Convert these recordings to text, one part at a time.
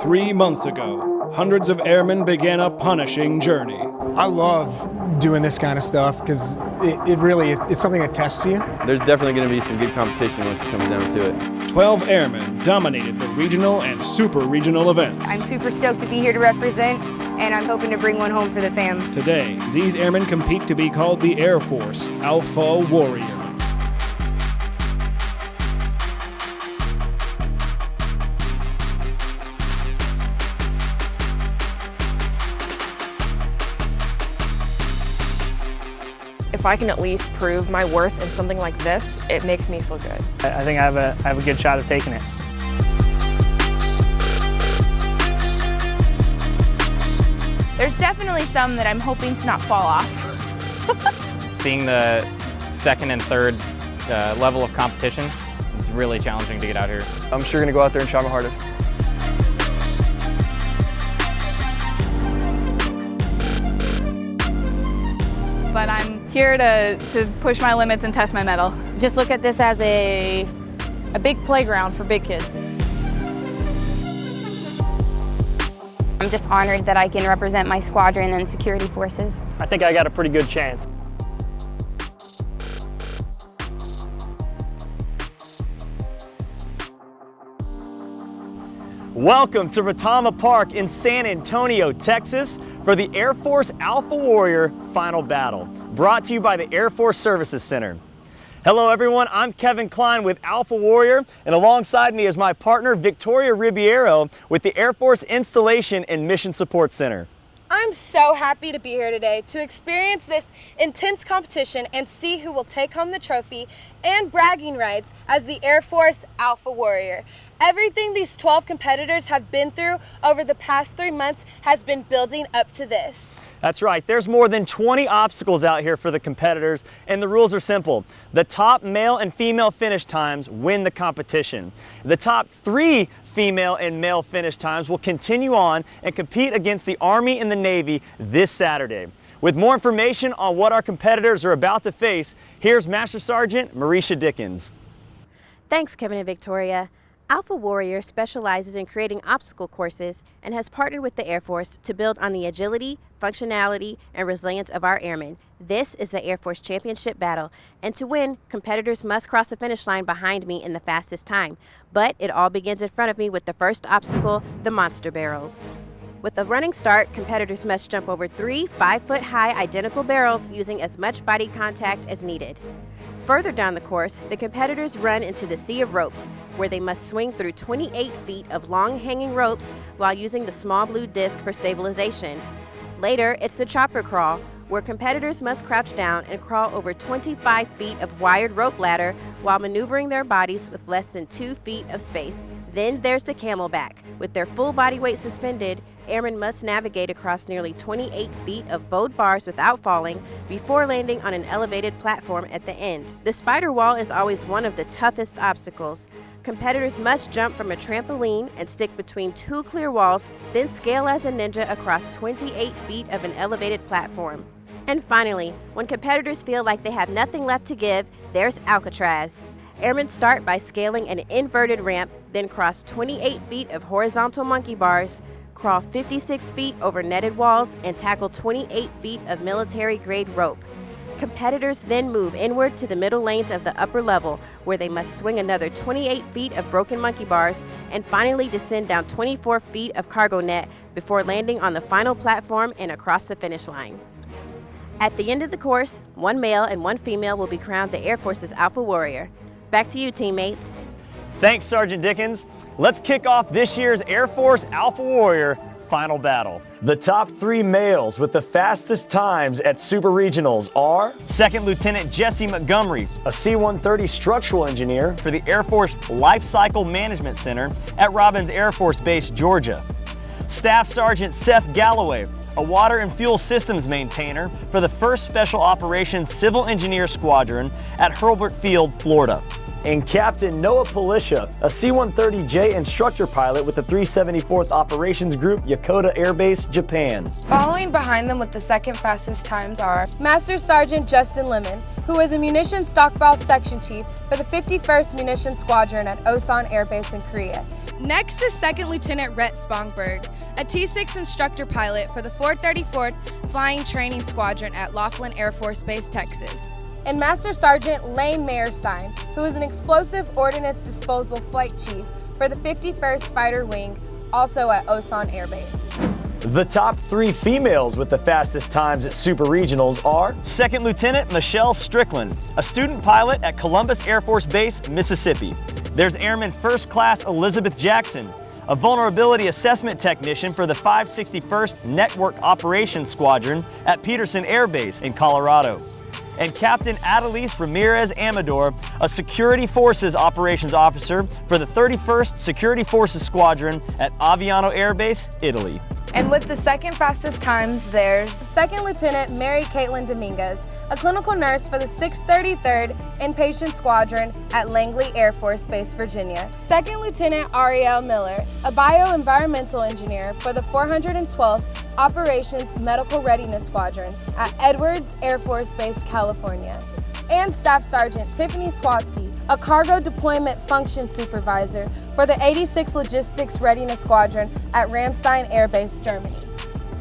3 months ago, hundreds of airmen began a punishing journey. I love doing this kind of stuff because it's something that tests you. There's definitely going to be some good competition once it comes down to it. 12 airmen dominated the regional and super regional events. I'm super stoked to be here to represent, and I'm hoping to bring one home for the fam. Today, these airmen compete to be called the Air Force Alpha Warrior. If I can at least prove my worth in something like this, it makes me feel good. I think I have a good shot of taking it. There's definitely some that I'm hoping to not fall off. Seeing the second and third level of competition, it's really challenging to get out here. I'm sure going to go out there and try my hardest. But I'm here to push my limits and test my mettle. Just look at this as a big playground for big kids. I'm just honored that I can represent my squadron and security forces. I think I got a pretty good chance. Welcome to Retama Park in San Antonio, Texas for the Air Force Alpha Warrior Final Battle, brought to you by the Air Force Services Center. Hello everyone, I'm Kevin Klein with Alpha Warrior, and alongside me is my partner Victoria Ribeiro with the Air Force Installation and Mission Support Center. I'm so happy to be here today to experience this intense competition and see who will take home the trophy and bragging rights as the Air Force Alpha Warrior. Everything these 12 competitors have been through over the past 3 months has been building up to this. That's right, there's more than 20 obstacles out here for the competitors, and the rules are simple. The top male and female finish times win the competition. The top 3 female and male finish times will continue on and compete against the Army and the Navy this Saturday. With more information on what our competitors are about to face, here's Master Sergeant Mareshah Dickens. Thanks, Kevin and Victoria. Alpha Warrior specializes in creating obstacle courses and has partnered with the Air Force to build on the agility, functionality, and resilience of our airmen. This is the Air Force Championship Battle, and to win, competitors must cross the finish line behind me in the fastest time. But it all begins in front of me with the first obstacle, the monster barrels. With a running start, competitors must jump over 3 5-foot-high identical barrels using as much body contact as needed. Further down the course, the competitors run into the sea of ropes, where they must swing through 28 feet of long hanging ropes while using the small blue disc for stabilization. Later, it's the chopper crawl, where competitors must crouch down and crawl over 25 feet of wired rope ladder while maneuvering their bodies with less than 2 feet of space. Then there's the camelback. With their full body weight suspended, airmen must navigate across nearly 28 feet of bowed bars without falling before landing on an elevated platform at the end. The spider wall is always one of the toughest obstacles. Competitors must jump from a trampoline and stick between 2 clear walls, then scale as a ninja across 28 feet of an elevated platform. And finally, when competitors feel like they have nothing left to give, there's Alcatraz. Airmen start by scaling an inverted ramp, then cross 28 feet of horizontal monkey bars, crawl 56 feet over netted walls, and tackle 28 feet of military-grade rope. Competitors then move inward to the middle lanes of the upper level, where they must swing another 28 feet of broken monkey bars, and finally descend down 24 feet of cargo net before landing on the final platform and across the finish line. At the end of the course, 1 male and 1 female will be crowned the Air Force's Alpha Warrior. Back to you, teammates. Thanks, Sergeant Dickens. Let's kick off this year's Air Force Alpha Warrior Final Battle. The top 3 males with the fastest times at Super Regionals are Second Lieutenant Jesse Montgomery, a C-130 structural engineer for the Air Force Life Cycle Management Center at Robins Air Force Base, Georgia. Staff Sergeant Sept Galloway, a water and fuel systems maintainer for the 1st Special Operations Civil Engineer Squadron at Hurlburt Field, Florida. And Captain Noah Polisha, a C-130J instructor pilot with the 374th Operations Group, Yokota Air Base, Japan. Following behind them with the second fastest times are Master Sergeant Justin Lemon, who is a munitions stockpile section chief for the 51st Munitions Squadron at Osan Air Base in Korea. Next is Second Lieutenant Rhett Spongberg, a T6 instructor pilot for the 434th Flying Training Squadron at Lackland Air Force Base, Texas. And Master Sergeant Lane Mayerstein, who is an explosive ordnance disposal flight chief for the 51st Fighter Wing, also at Osan Air Base. The top 3 females with the fastest times at Super Regionals are Second Lieutenant Michelle Strickland, a student pilot at Columbus Air Force Base, Mississippi. There's Airman First Class Elizabeth Jackson, a vulnerability assessment technician for the 561st Network Operations Squadron at Peterson Air Base in Colorado. And Captain Adelise Ramirez Amador, a Security Forces Operations Officer for the 31st Security Forces Squadron at Aviano Air Base, Italy. And with the second fastest times, there's Second Lieutenant Mary Caitlin Dominguez, a clinical nurse for the 633rd Inpatient Squadron at Langley Air Force Base, Virginia. Second Lieutenant Ariel Miller, a bioenvironmental engineer for the 412th Operations Medical Readiness Squadron at Edwards Air Force Base, California. And Staff Sergeant Tiffany Swatsky, a cargo deployment function supervisor for the 86th Logistics Readiness Squadron at Ramstein Air Base, Germany.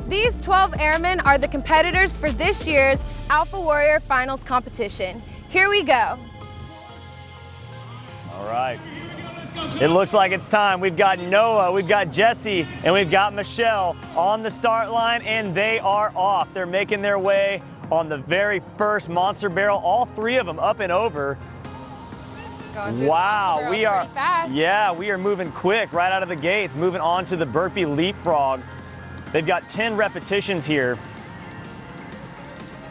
These 12 airmen are the competitors for this year's Alpha Warrior Finals competition. Here we go. All right. It looks like it's time. We've got Noah, we've got Jesse, and we've got Michelle on the start line, and they are off. They're making their way on the very first monster barrel, all 3 of them up and over. Wow, we are fast. Yeah, we are moving quick right out of the gates, moving on to the burpee leapfrog. They've got 10 repetitions here.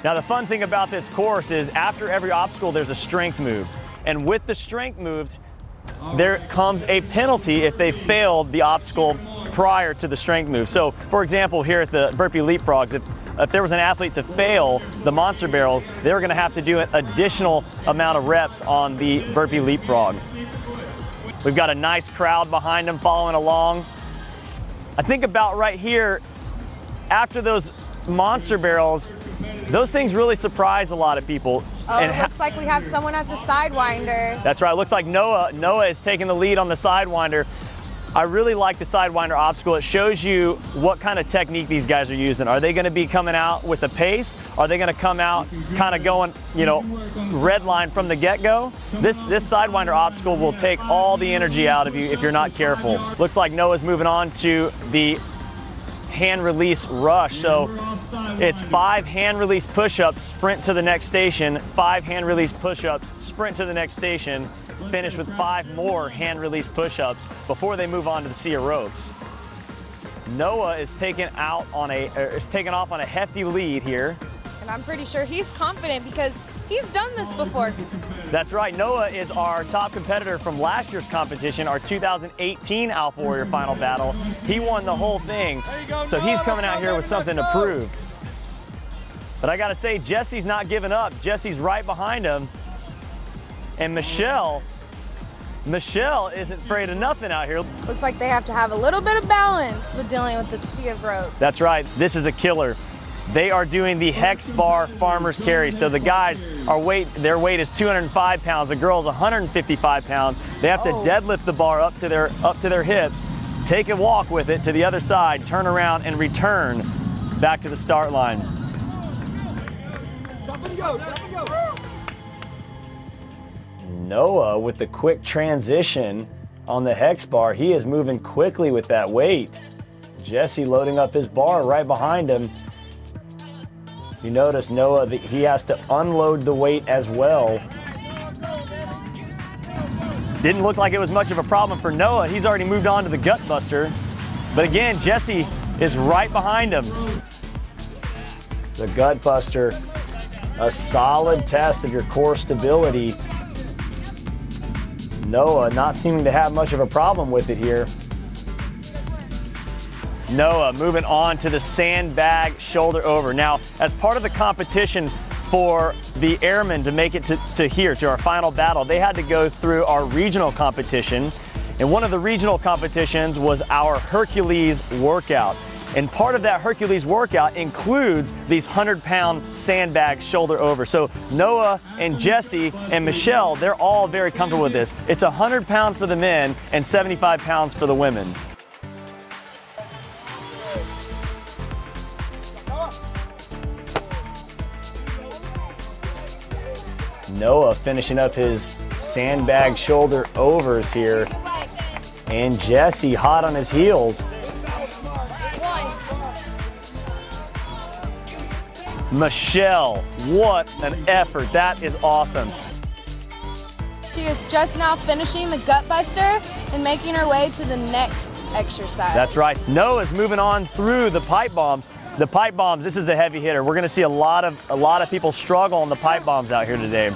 Now the fun thing about this course is after every obstacle there's a strength move. And with the strength moves, there comes a penalty if they failed the obstacle prior to the strength move. So for example, here at the burpee leapfrogs, if there was an athlete to fail the monster barrels, they were going to have to do an additional amount of reps on the burpee leapfrog. We've got a nice crowd behind them following along. I think about right here, after those monster barrels, those things really surprise a lot of people. Oh, it looks like we have someone at the Sidewinder. That's right, it looks like Noah is taking the lead on the Sidewinder. I really like the Sidewinder obstacle. It shows you what kind of technique these guys are using. Are they going to be coming out with a pace? Are they going to come out kind of going, you know, red line from the get-go? This Sidewinder obstacle will take all the energy out of you if you're not careful. Looks like Noah's moving on to the hand release rush. So it's 5 hand release push-ups, sprint to the next station, 5 hand release push-ups, sprint to the next station, finish with 5 more hand release push-ups before they move on to the sea of ropes. Noah is taking off on a hefty lead here. And I'm pretty sure he's confident because he's done this before. That's right, Noah is our top competitor from last year's competition, our 2018 Alpha Warrior Final Battle. He won the whole thing, so he's coming out here with something to prove. But I gotta say, Jesse's not giving up. Jesse's right behind him. And Michelle isn't afraid of nothing out here. Looks like they have to have a little bit of balance with dealing with this sea of ropes. That's right, this is a killer. They are doing the hex bar farmer's carry. So the guys, their weight is 205 pounds, the girls 155 pounds. They have to deadlift the bar up to their hips, take a walk with it to the other side, turn around and return back to the start line. Jump and go, jump and go. Noah with the quick transition on the hex bar. He is moving quickly with that weight. Jesse loading up his bar right behind him. You notice Noah, he has to unload the weight as well. Didn't look like it was much of a problem for Noah. He's already moved on to the gut buster. But again, Jesse is right behind him. The gut buster, a solid test of your core stability. Noah not seeming to have much of a problem with it here. Noah moving on to the sandbag shoulder over. Now, as part of the competition for the Airmen to make it to here, to our final battle, they had to go through our regional competition. And one of the regional competitions was our Hercules workout. And part of that Hercules workout includes these 100-pound sandbags shoulder over. So Noah and Jesse and Michelle, they're all very comfortable with this. It's 100 pounds for the men and 75 pounds for the women. Noah finishing up his sandbag shoulder overs here. And Jesse hot on his heels. Michelle, what an effort. That is awesome. She is just now finishing the gut buster and making her way to the next exercise. That's right. Noah's moving on through the pipe bombs. The pipe bombs, this is a heavy hitter. We're going to see a lot of people struggle on the pipe bombs out here today.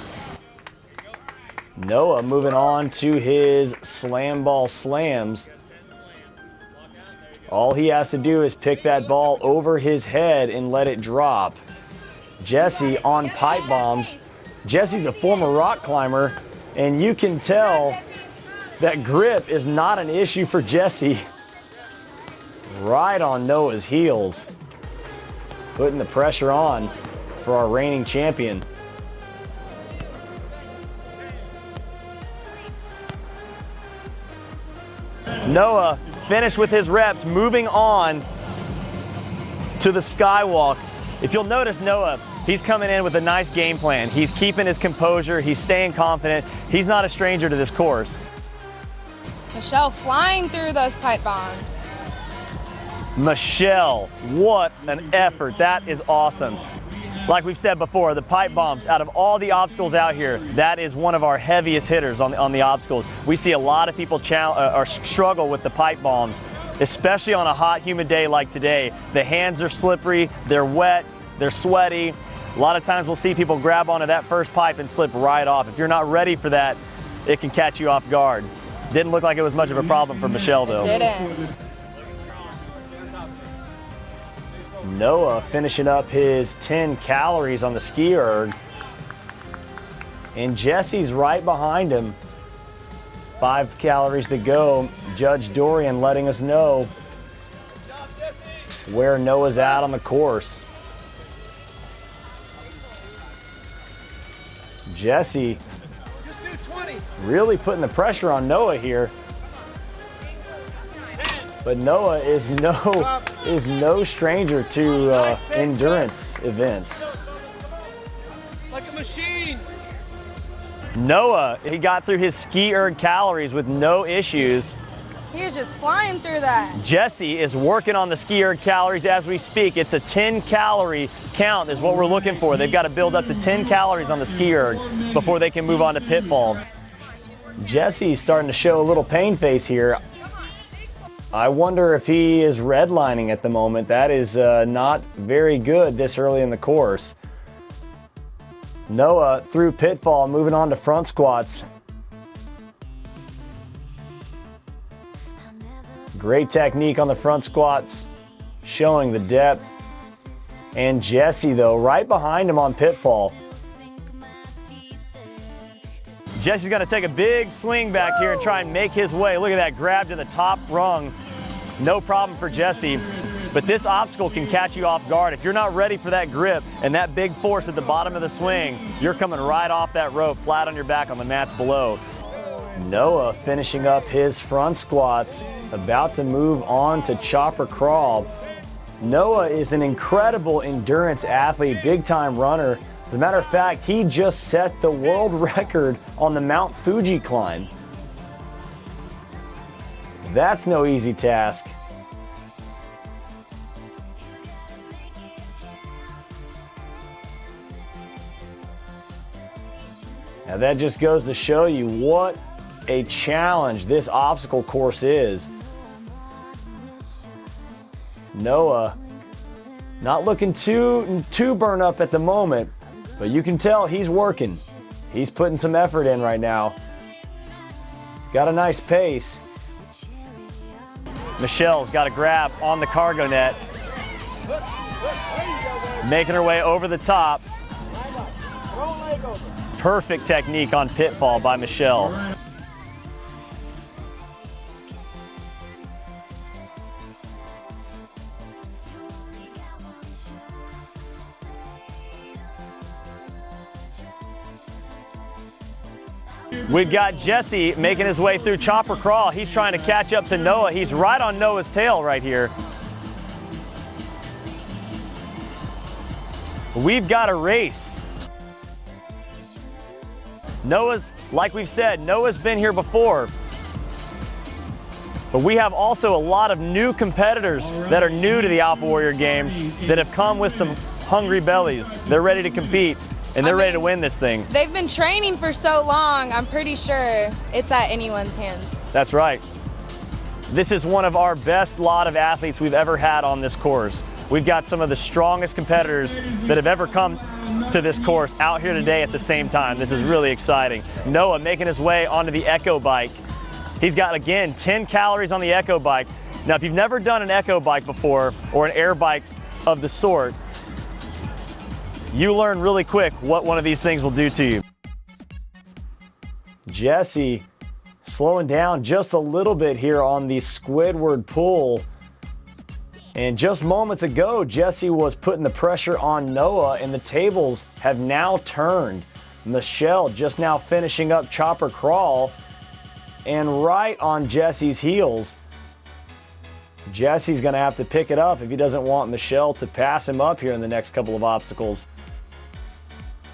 Noah moving on to his slam ball slams. All he has to do is pick that ball over his head and let it drop. Jesse on pipe bombs. Jesse's a former rock climber, and you can tell that grip is not an issue for Jesse. Right on Noah's heels. Putting the pressure on for our reigning champion. Noah finished with his reps, moving on to the skywalk. If you'll notice, Noah, he's coming in with a nice game plan. He's keeping his composure. He's staying confident. He's not a stranger to this course. Michelle flying through those pipe bombs. Michelle, what an effort. That is awesome. Like we've said before, the pipe bombs, out of all the obstacles out here, that is one of our heaviest hitters on the obstacles. We see a lot of people struggle with the pipe bombs, especially on a hot, humid day like today. The hands are slippery, they're wet, they're sweaty. A lot of times we'll see people grab onto that first pipe and slip right off. If you're not ready for that, it can catch you off guard. Didn't look like it was much of a problem for Michelle, though. It didn't. Noah finishing up his 10 calories on the ski erg. And Jesse's right behind him. 5 calories to go. Judge Dorian letting us know where Noah's at on the course. Jesse really putting the pressure on Noah here. But Noah is no stranger to endurance events. Like a machine. Noah, he got through his ski erg calories with no issues. He is just flying through that. Jesse is working on the ski erg calories as we speak. It's a 10-calorie count is what we're looking for. They've got to build up to 10 calories on the ski erg before they can move on to pitfall. Jesse's starting to show a little pain face here. I wonder if he is redlining at the moment. That is not very good this early in the course. Noah through pitfall, moving on to front squats. Great technique on the front squats, showing the depth. And Jesse, though, right behind him on pitfall. Jesse's going to take a big swing back here and try and make his way. Look at that grab to the top rung. No problem for Jesse. But this obstacle can catch you off guard. If you're not ready for that grip and that big force at the bottom of the swing, you're coming right off that rope, flat on your back on the mats below. Noah finishing up his front squats, about to move on to chopper crawl. Noah is an incredible endurance athlete, big-time runner. As a matter of fact, he just set the world record on the Mount Fuji climb. That's no easy task. Now that just goes to show you what a challenge this obstacle course is. Noah not looking too burnt up at the moment, but you can tell he's working. He's putting some effort in right now. He's got a nice pace. Michelle's got a grab on the cargo net, making her way over the top. Perfect technique on pitfall by Michelle. We've got Jesse making his way through chopper crawl. He's trying to catch up to Noah. He's right on Noah's tail right here. We've got a race. Noah's, like we've said, Noah's been here before. But we have also a lot of new competitors that are new to the Alpha Warrior game that have come with some hungry bellies. They're ready to compete, and they're ready to win this thing. They've been training for so long, I'm pretty sure it's at anyone's hands. That's right. This is one of our best lot of athletes we've ever had on this course. We've got some of the strongest competitors that have ever come to this course out here today at the same time. This is really exciting. Noah making his way onto the Echo bike. He's got, again, 10 calories on the Echo bike. Now, if you've never done an Echo bike before, or an air bike of the sort, you learn really quick what one of these things will do to you. Jesse slowing down just a little bit here on the Squidward pull. And just moments ago, Jesse was putting the pressure on Noah, and the tables have now turned. Michelle just now finishing up chopper crawl, and right on Jesse's heels. Jesse's gonna have to pick it up if he doesn't want Michelle to pass him up here in the next couple of obstacles.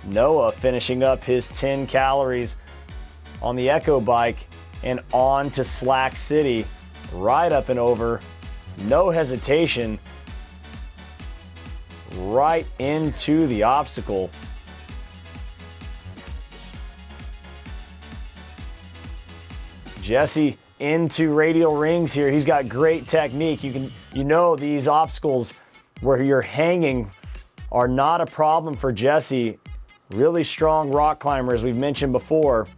Noah finishing up his 10 calories on the Echo bike and on to Slack City, right up and over. No hesitation, right into the obstacle. Jesse into radial rings here. He's got great technique. You know these obstacles where you're hanging are not a problem for Jesse. Really strong rock climber, as we've mentioned before.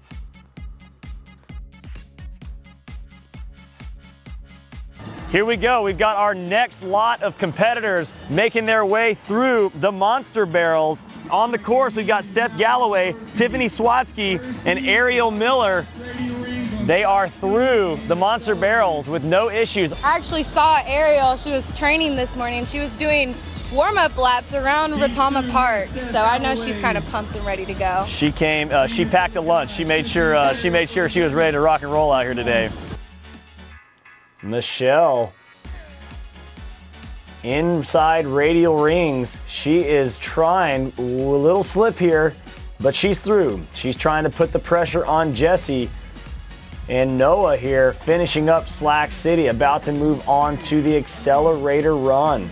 Here we go. We've got our next lot of competitors making their way through the monster barrels. On the course, we've got Seth Galloway, Tiffany Swatsky, and Ariel Miller. They are through the monster barrels with no issues. I actually saw Ariel. She was training this morning. She was doing warm-up laps around Retama Park, so I know she's kind of pumped and ready to go. She came. She packed a lunch. She made sure she was ready to rock and roll out here today. Michelle inside radial rings. She is trying a little slip here, but she's through. She's trying to put the pressure on Jesse. And Noah here finishing up Slack City, about to move on to the accelerator run.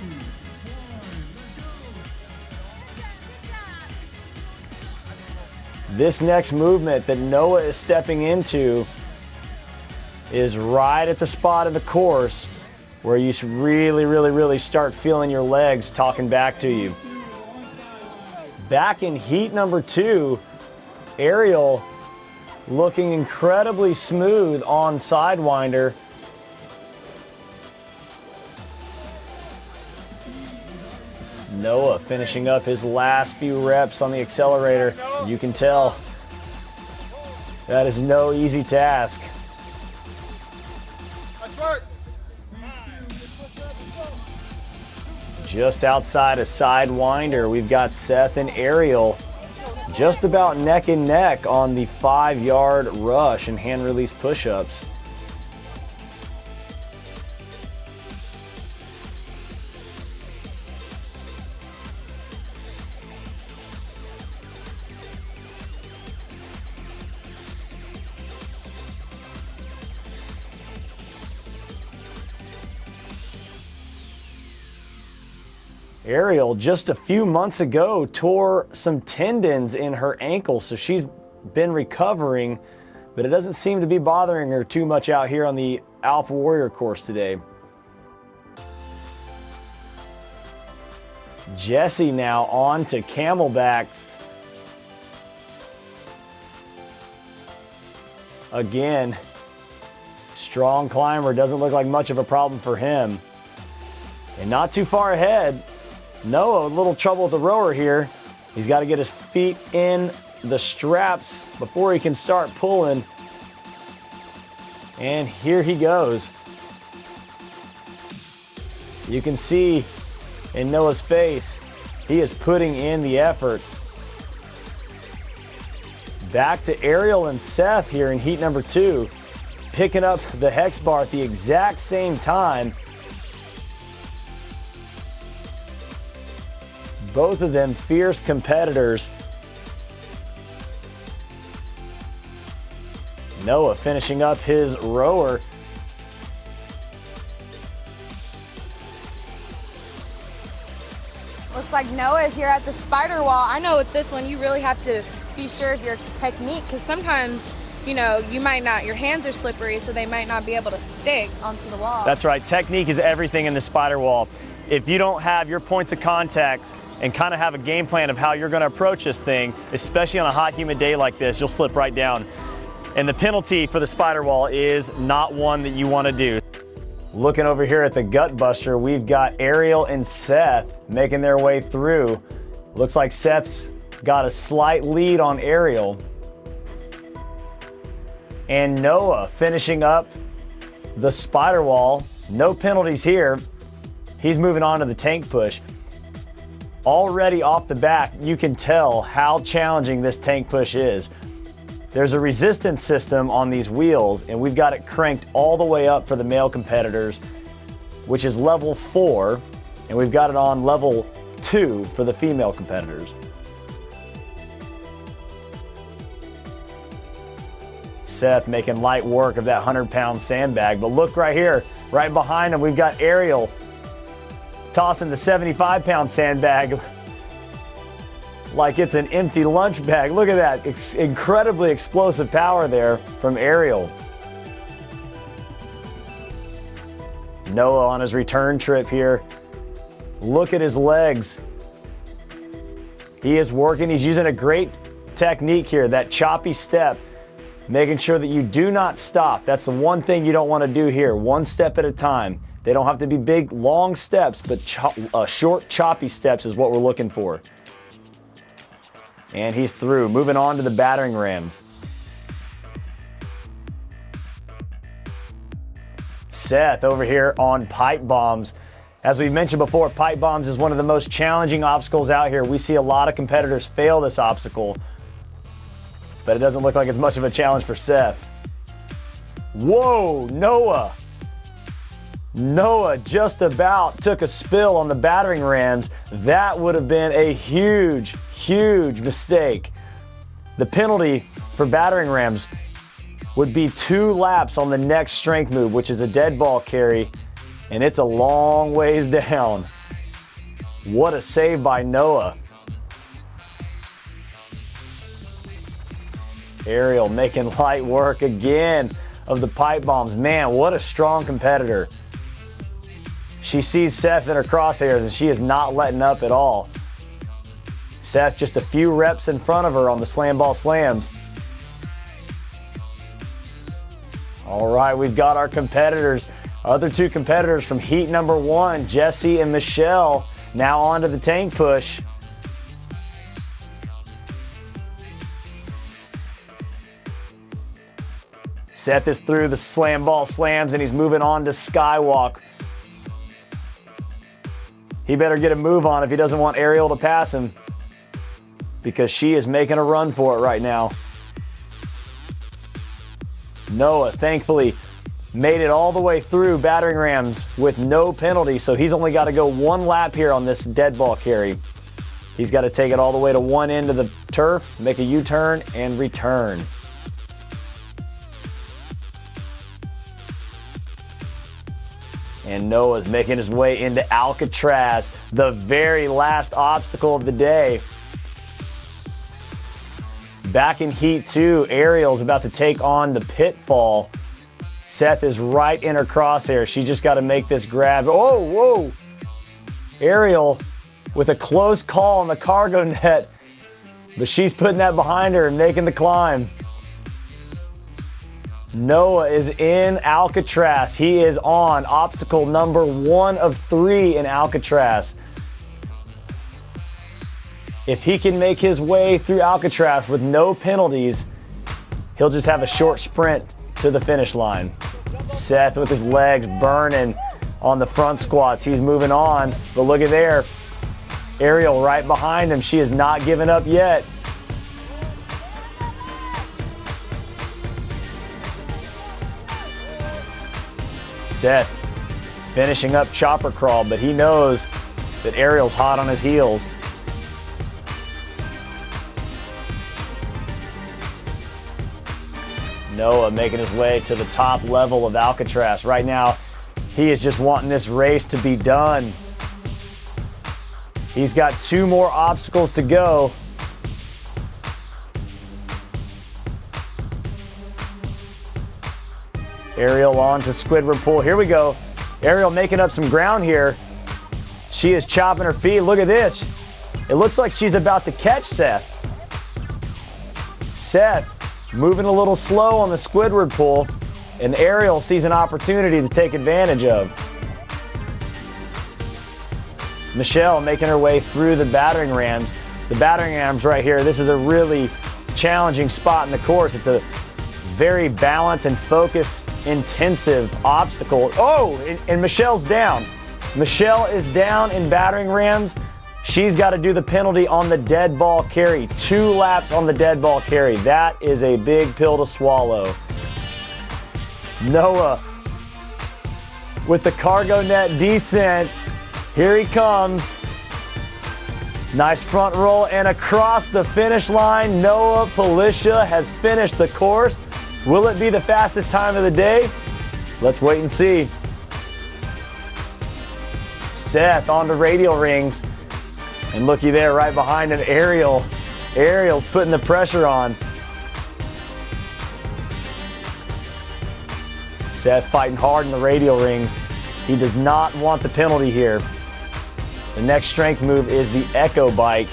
This next movement that Noah is stepping into is right at the spot of the course where you really start feeling your legs talking back to you. Back in heat number 2, Ariel looking incredibly smooth on Sidewinder. Noah finishing up his last few reps on the accelerator. You can tell that is no easy task. Just outside of Sidewinder, we've got Seth and Ariel just about neck and neck on the 5-yard rush and hand release push-ups. Ariel just a few months ago tore some tendons in her ankle, so she's been recovering, but it doesn't seem to be bothering her too much out here on the Alpha Warrior course today. Jesse now on to camelbacks. Again, strong climber, doesn't look like much of a problem for him. And not too far ahead, Noah, a little trouble with the rower here. He's got to get his feet in the straps before he can start pulling. And here he goes. You can see in Noah's face, he is putting in the effort. Back to Ariel and Seth here in heat number 2, picking up the hex bar at the exact same time. Both of them fierce competitors. Noah finishing up his rower. Looks like Noah is here at the spider wall. I know with this one you really have to be sure of your technique, because sometimes, you know, you might not, your hands are slippery, so they might not be able to stick onto the wall. That's right, technique is everything in the spider wall. If you don't have your points of contact and kind of have a game plan of how you're going to approach this thing, especially on a hot, humid day like this, you'll slip right down. And the penalty for the spider wall is not one that you want to do. Looking over here at the gut buster, we've got Ariel and Seth making their way through. Looks like Seth's got a slight lead on Ariel. And Noah finishing up the spider wall. No penalties here. He's moving on to the tank push. Already off the bat, you can tell how challenging this tank push is. There's a resistance system on these wheels, and we've got it cranked all the way up for the male competitors, which is level 4, and we've got it on level 2 for the female competitors. Seth making light work of that 100-pound sandbag, but look right here, right behind him, we've got Ariel tossing the 75-pound sandbag like it's an empty lunch bag. Look at that, incredibly explosive power there from Ariel. Noah on his return trip here. Look at his legs. He is working, he's using a great technique here, that choppy step, making sure that you do not stop. That's the one thing you don't want to do here, one step at a time. They don't have to be big, long steps, but short, choppy steps is what we're looking for. And he's through. Moving on to the battering rams. Seth over here on pipe bombs. As we mentioned before, pipe bombs is one of the most challenging obstacles out here. We see a lot of competitors fail this obstacle, but it doesn't look like it's much of a challenge for Seth. Whoa, Noah. Noah just about took a spill on the battering rams. That would have been a huge, huge mistake. The penalty for battering rams would be 2 laps on the next strength move, which is a dead ball carry, and it's a long ways down. What a save by Noah. Ariel making light work again of the pipe bombs. Man, what a strong competitor. She sees Seth in her crosshairs and she is not letting up at all. Seth just a few reps in front of her on the slam ball slams. All right, we've got our competitors, other 2 competitors from heat number 1, Jesse and Michelle, now on to the tank push. Seth is through the slam ball slams and he's moving on to skywalk. He better get a move on if he doesn't want Ariel to pass him, because she is making a run for it right now. Noah, thankfully, made it all the way through battering rams with no penalty, so he's only got to go 1 lap here on this dead ball carry. He's got to take it all the way to one end of the turf, make a U-turn, and return. And Noah's making his way into Alcatraz, the very last obstacle of the day. Back in heat 2, Ariel's about to take on the pitfall. Seth is right in her crosshair. She just got to make this grab. Oh, whoa! Ariel with a close call on the cargo net, but she's putting that behind her and making the climb. Noah is in Alcatraz. He is on obstacle number 1 of 3 in Alcatraz. If he can make his way through Alcatraz with no penalties, he'll just have a short sprint to the finish line. Seth with his legs burning on the front squats. He's moving on, but look at there. Ariel right behind him. She is not giving up yet. Sept finishing up chopper crawl, but he knows that Ariel's hot on his heels. Noah making his way to the top level of Alcatraz. Right now, he is just wanting this race to be done. He's got 2 more obstacles to go. Ariel on to Squidward Pool. Here we go. Ariel making up some ground here. She is chopping her feet. Look at this. It looks like she's about to catch Sept. Sept moving a little slow on the Squidward Pool, and Ariel sees an opportunity to take advantage of. Michelle making her way through the battering rams. The battering rams right here, this is a really challenging spot in the course. It's a very balance and focus intensive obstacle. Oh, and Michelle's down. Michelle is down in battering rams. She's got to do the penalty on the dead ball carry. 2 laps on the dead ball carry. That is a big pill to swallow. Noah with the cargo net descent. Here he comes. Nice front roll and across the finish line. Noah Palisha has finished the course. Will it be the fastest time of the day? Let's wait and see. Sept on to radial rings. And looky there, right behind an Ariel. Ariel's putting the pressure on. Sept fighting hard in the radial rings. He does not want the penalty here. The next strength move is the Echo Bike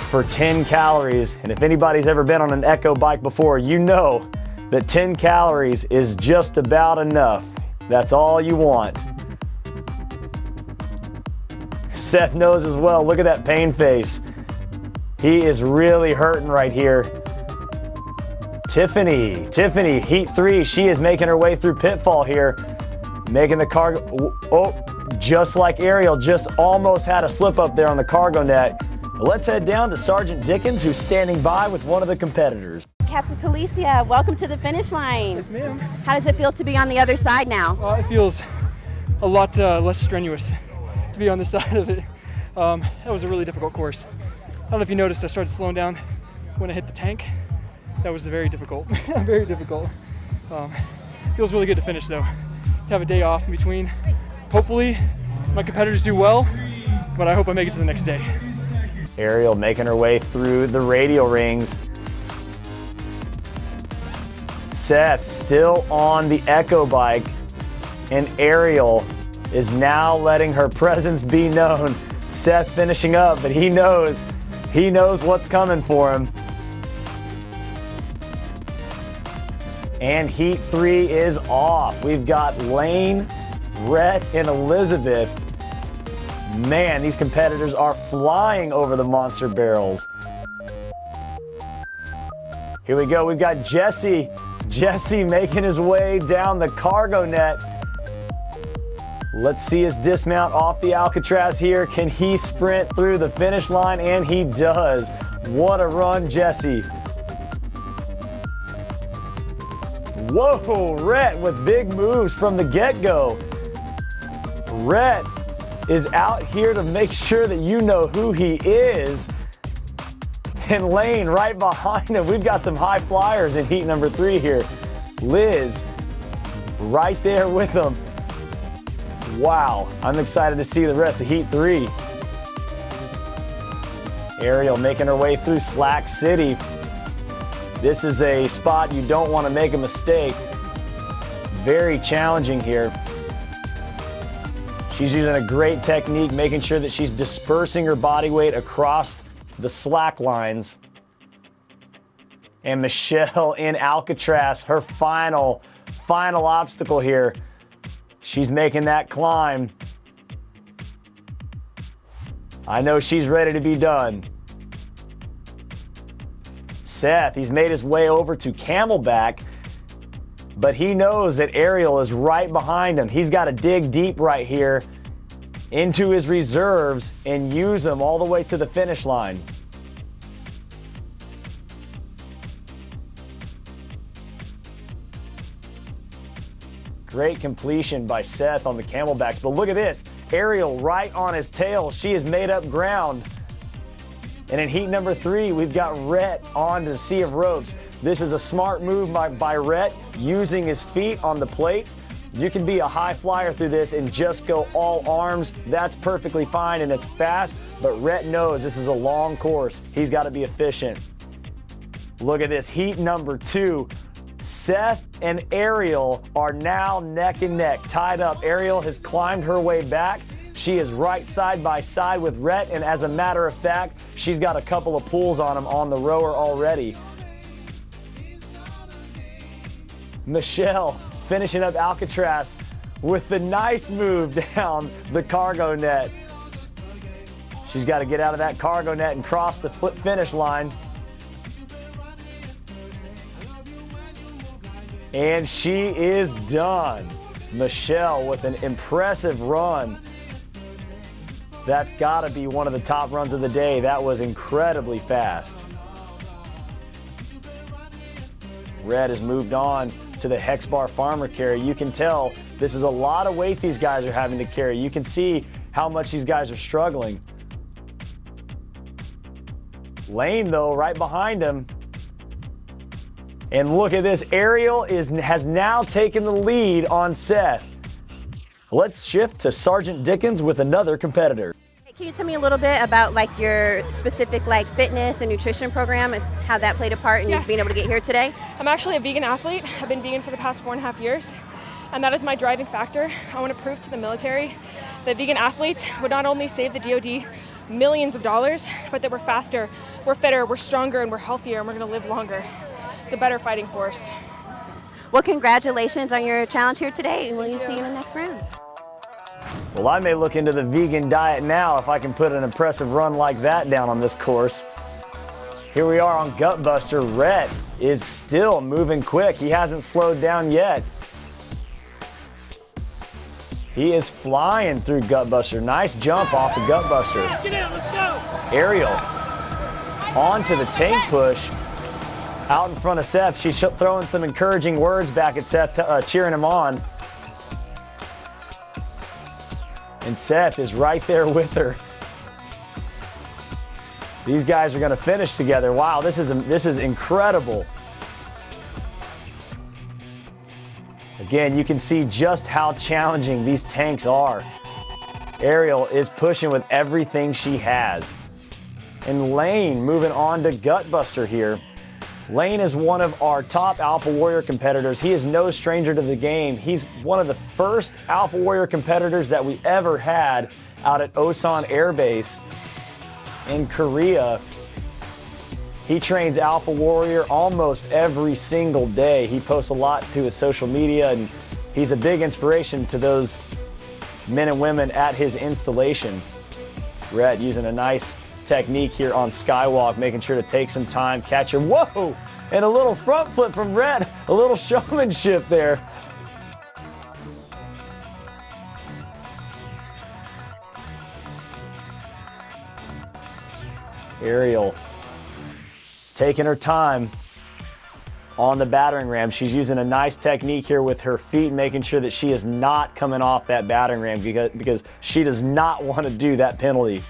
for 10 calories. And if anybody's ever been on an Echo Bike before, you know that 10 calories is just about enough. That's all you want. Sept knows as well. Look at that pain face. He is really hurting right here. Tiffany, heat 3. She is making her way through pitfall here. Making the cargo, oh, just like Ariel, just almost had a slip up there on the cargo net. Let's head down to Sergeant Dickens, who's standing by with one of the competitors. Captain Felicia, welcome to the finish line. Yes, ma'am. How does it feel to be on the other side now? It feels a lot less strenuous to be on this side of it. That was a really difficult course. I don't know if you noticed, I started slowing down when I hit the tank. That was very difficult, very difficult. Feels really good to finish though. To have a day off in between. Hopefully my competitors do well, but I hope I make it to the next day. Ariel making her way through the radial rings. Sept still on the Echo Bike, and Ariel is now letting her presence be known. Sept finishing up, but he knows what's coming for him. And heat 3 is off. We've got Lane, Rhett, and Elizabeth. Man, these competitors are flying over the monster barrels. Here we go, we've got Jesse. Jesse making his way down the cargo net. Let's see his dismount off the Alcatraz here. Can he sprint through the finish line? And he does. What a run, Jesse. Whoa, Rhett with big moves from the get-go. Rhett is out here to make sure that you know who he is. And Lane right behind him. We've got some high flyers in heat number 3 here. Liz right there with them. Wow, I'm excited to see the rest of heat 3. Ariel making her way through Slack City. This is a spot you don't want to make a mistake. Very challenging here. She's using a great technique, making sure that she's dispersing her body weight across the slack lines. And Michelle in Alcatraz, her final obstacle here. She's making that climb. I know she's ready to be done. Sept, he's made his way over to Camelback, but he knows that Ariel is right behind him. He's got to dig deep right here into his reserves and use them all the way to the finish line. Great completion by Sept on the camelbacks, but look at this. Ariel right on his tail. She has made up ground. And in heat number 3, we've got Rhett on to the sea of ropes. This is a smart move by Rhett, using his feet on the plates. You can be a high flyer through this and just go all arms. That's perfectly fine and it's fast, but Rhett knows this is a long course. He's got to be efficient. Look at this, heat number 2. Sept and Ariel are now neck and neck, tied up. Ariel has climbed her way back. She is right side by side with Rhett, and as a matter of fact, she's got a couple of pulls on him on the rower already. Michelle finishing up Alcatraz with the nice move down the cargo net. She's got to get out of that cargo net and cross the finish line. And she is done. Michelle with an impressive run. That's got to be one of the top runs of the day. That was incredibly fast. Red has moved on to the hex bar farmer carry. You can tell this is a lot of weight these guys are having to carry. You can see how much these guys are struggling. Lane, though, right behind him. And look at this, Ariel has now taken the lead on Sept. Let's shift to Sergeant Dickens with another competitor. Can you tell me a little bit about like your specific like fitness and nutrition program and how that played a part in you being able to get here today? I'm actually a vegan athlete. I've been vegan for the past 4.5 years, and that is my driving factor. I want to prove to the military that vegan athletes would not only save the DoD millions of dollars, but that we're faster, we're fitter, we're stronger, and we're healthier, and we're going to live longer. It's a better fighting force. Well, congratulations on your challenge here today, and we'll see you in the next round. Well, I may look into the vegan diet now if I can put an impressive run like that down on this course. Here we are on Gutbuster. Rhett is still moving quick. He hasn't slowed down yet. He is flying through Gutbuster. Nice jump off the Gutbuster. Get in, let's go. Ariel onto the tank push. Out in front of Sept. She's throwing some encouraging words back at Sept, cheering him on. And Sept is right there with her. These guys are going to finish together. Wow, this is incredible. Again, you can see just how challenging these tanks are. Ariel is pushing with everything she has. And Lane moving on to Gutbuster here. Lane is one of our top Alpha Warrior competitors. He is no stranger to the game. He's one of the first Alpha Warrior competitors that we ever had out at Osan Air Base in Korea. He trains Alpha Warrior almost every single day. He posts a lot to his social media, and he's a big inspiration to those men and women at his installation. Rhett using a nice technique here on Skywalk, making sure to take some time, catch her. Whoa! And a little front flip from Rhett, a little showmanship there. Ariel taking her time on the battering ram. She's using a nice technique here with her feet, making sure that she is not coming off that battering ram because she does not want to do that penalty.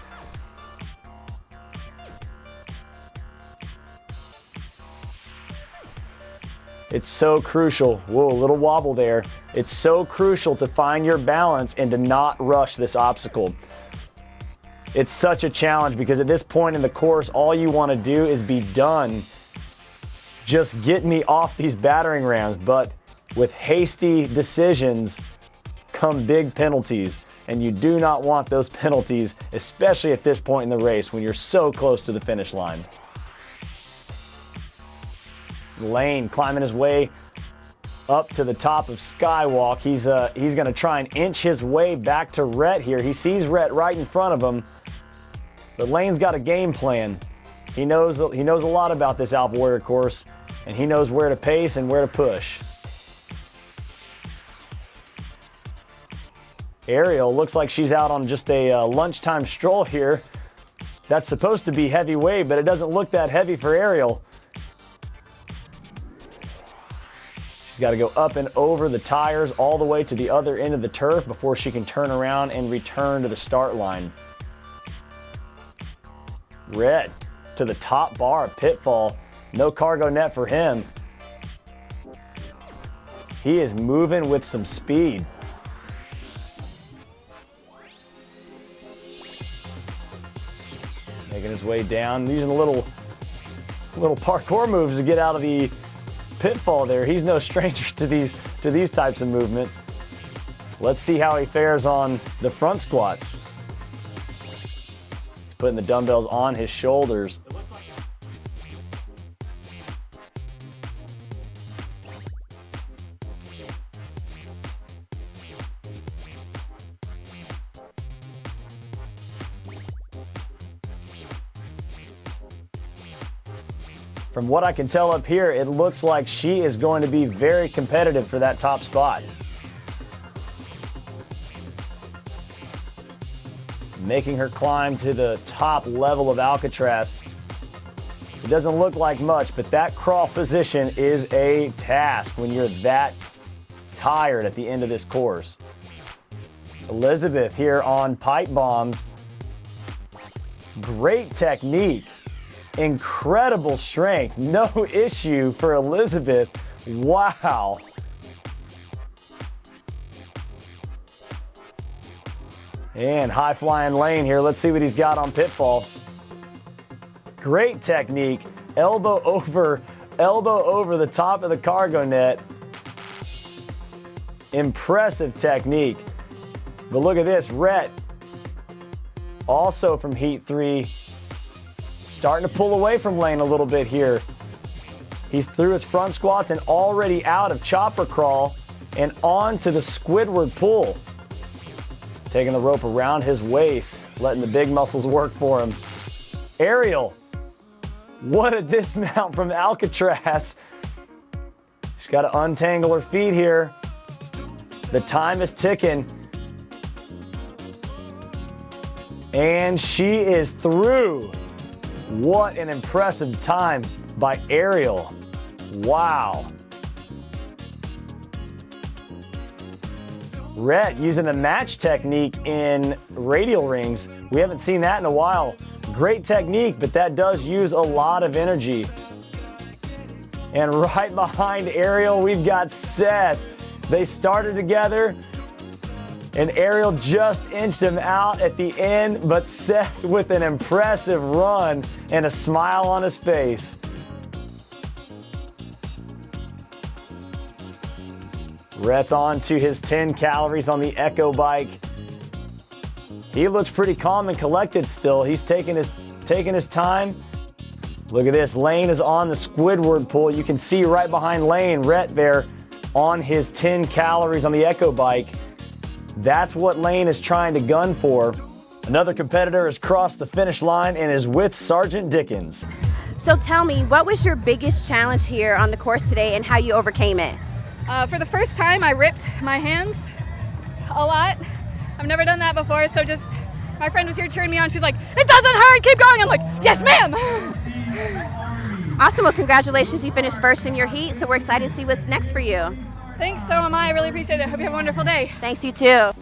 It's so crucial. Whoa, a little wobble there. It's so crucial to find your balance and to not rush this obstacle. It's such a challenge because at this point in the course, all you want to do is be done. Just get me off these battering rams. But with hasty decisions come big penalties. And you do not want those penalties, especially at this point in the race when you're so close to the finish line. Lane climbing his way up to the top of Skywalk. He's going to try and inch his way back to Rhett here. He sees Rhett right in front of him, but Lane's got a game plan. He knows a lot about this Alpha Warrior course, and he knows where to pace and where to push. Ariel looks like she's out on just a lunchtime stroll here. That's supposed to be heavyweight, but it doesn't look that heavy for Ariel. She's She's got to go up and over the tires all the way to the other end of the turf before she can turn around and return to the start line. Red to the top bar, pitfall. No cargo net for him. He is moving with some speed. Making his way down, using a little parkour moves to get out of the pitfall there. He's no stranger to these types of movements. Let's see how he fares on the front squats. He's putting the dumbbells on his shoulders. From what I can tell up here, it looks like she is going to be very competitive for that top spot. Making her climb to the top level of Alcatraz. It doesn't look like much, but that crawl position is a task when you're that tired at the end of this course. Elizabeth here on pipe bombs. Great technique. Incredible strength. No issue for Elizabeth. Wow. And high flying lane here. Let's see what he's got on pitfall. Great technique. Elbow over the top of the cargo net. Impressive technique. But look at this, Rhett, also from Heat 3, starting to pull away from lane a little bit here. He's through his front squats and already out of chopper crawl and onto the Squidward pull. Taking the rope around his waist, letting the big muscles work for him. Aerial. What a dismount from Alcatraz. She's got to untangle her feet here. The time is ticking. And she is through. What an impressive time by Ariel. Wow. Rhett using the match technique in radial rings. We haven't seen that in a while. Great technique, but that does use a lot of energy. And right behind Ariel, we've got Seth. They started together, and Ariel just inched him out at the end, but Seth with an impressive run and a smile on his face. Rhett's on to his 10 calories on the Echo bike. He looks pretty calm and collected still. He's taking his time. Look at this, Lane is on the Squidward pull. You can see right behind Lane, Rhett there on his 10 calories on the Echo bike. That's what Lane is trying to gun for. Another competitor has crossed the finish line and is with Sergeant Dickens. So tell me, what was your biggest challenge here on the course today and how you overcame it? For the first time, I ripped my hands a lot. I've never done that before, so just my friend was here cheering me on. She's like, "It doesn't hurt, keep going." I'm like, "Yes, ma'am." Awesome, well, congratulations, you finished first in your heat, so we're excited to see what's next for you. Thanks, so am I. I really appreciate it. Hope you have a wonderful day. Thanks, you too.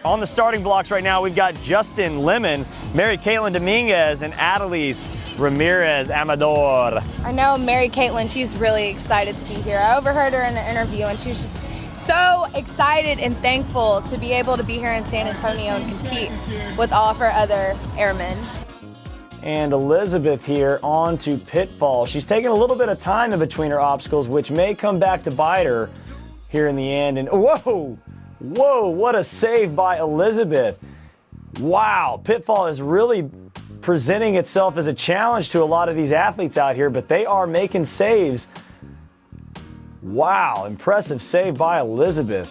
On the starting blocks right now, we've got Justin Lemon, Mary Caitlin Dominguez, and Adelise Ramirez Amador. I know Mary Caitlin, she's really excited to be here. I overheard her in an interview and she was just so excited and thankful to be able to be here in San Antonio and compete with all of her other airmen. And Elizabeth here on to pitfall. She's taking a little bit of time in between her obstacles, which may come back to bite her here in the end. And whoa, what a save by Elizabeth. Wow, pitfall is really presenting itself as a challenge to a lot of these athletes out here, but they are making saves. Wow, impressive save by Elizabeth.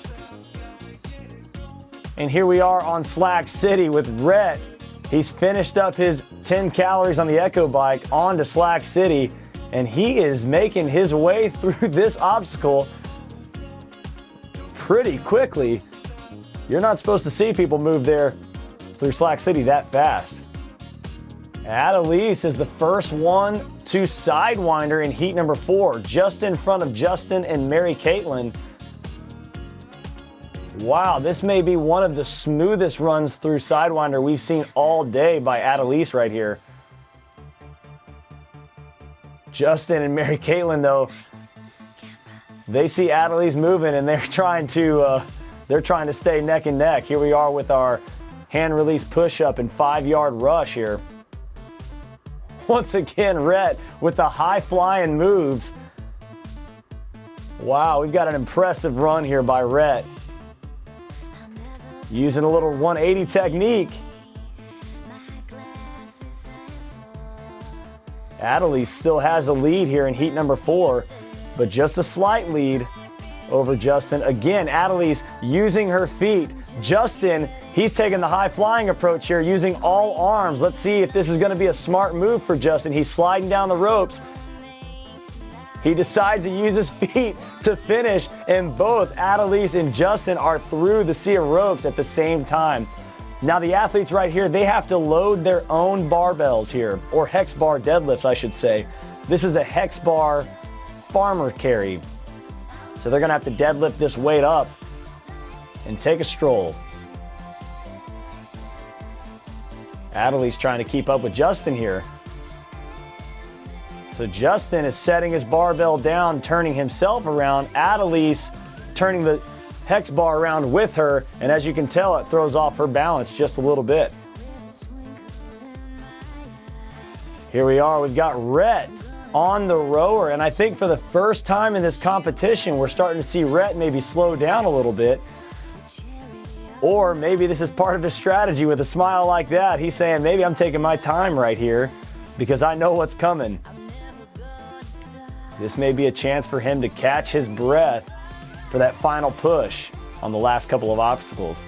And here we are on Slack City with Rhett. He's finished up his 10 calories on the Echo bike onto Slack City, and he is making his way through this obstacle pretty quickly. You're not supposed to see people move there through Slack City that fast. Alexis is the first one to sidewinder in heat number 4, just in front of Justin and Mary Caitlin. Wow, this may be one of the smoothest runs through sidewinder we've seen all day by Alexis right here. Justin and Mary Caitlin, though, they see Alexis moving and they're trying to stay neck and neck. Here we are with our hand release push-up and 5-yard rush here. Once again, Rhett with the high-flying moves. Wow, we've got an impressive run here by Rhett. Using a little 180 technique. Alexis still has a lead here in heat number 4, but just a slight lead over Justin. Again, Alexis using her feet. Justin, he's taking the high-flying approach here, using all arms. Let's see if this is going to be a smart move for Justin. He's sliding down the ropes. He decides to use his feet to finish, and both Alexis and Justin are through the sea of ropes at the same time. Now the athletes right here, they have to load their own barbells here, or hex bar deadlifts, I should say. This is a hex bar farmer carry. So they're gonna have to deadlift this weight up and take a stroll. Alexis trying to keep up with Justin here. So Justin is setting his barbell down, turning himself around. Alexis turning the hex bar around with her, and as you can tell, it throws off her balance just a little bit. Here we are, we've got Rhett on the rower, and I think for the first time in this competition, we're starting to see Rhett maybe slow down a little bit. Or maybe this is part of his strategy. With a smile like that, he's saying, maybe I'm taking my time right here because I know what's coming. This may be a chance for him to catch his breath for that final push on the last couple of obstacles.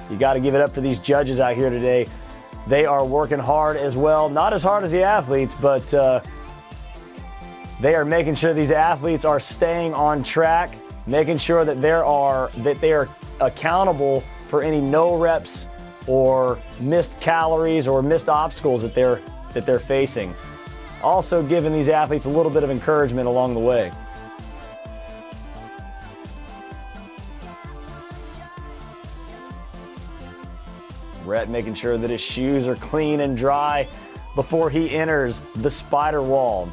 You got to give it up for these judges out here today. They are working hard as well. Not as hard as the athletes, but they are making sure these athletes are staying on track, making sure that they are accountable for any no reps or missed calories or missed obstacles that they're facing. Also giving these athletes a little bit of encouragement along the way. Rhett making sure that his shoes are clean and dry before he enters the spider wall.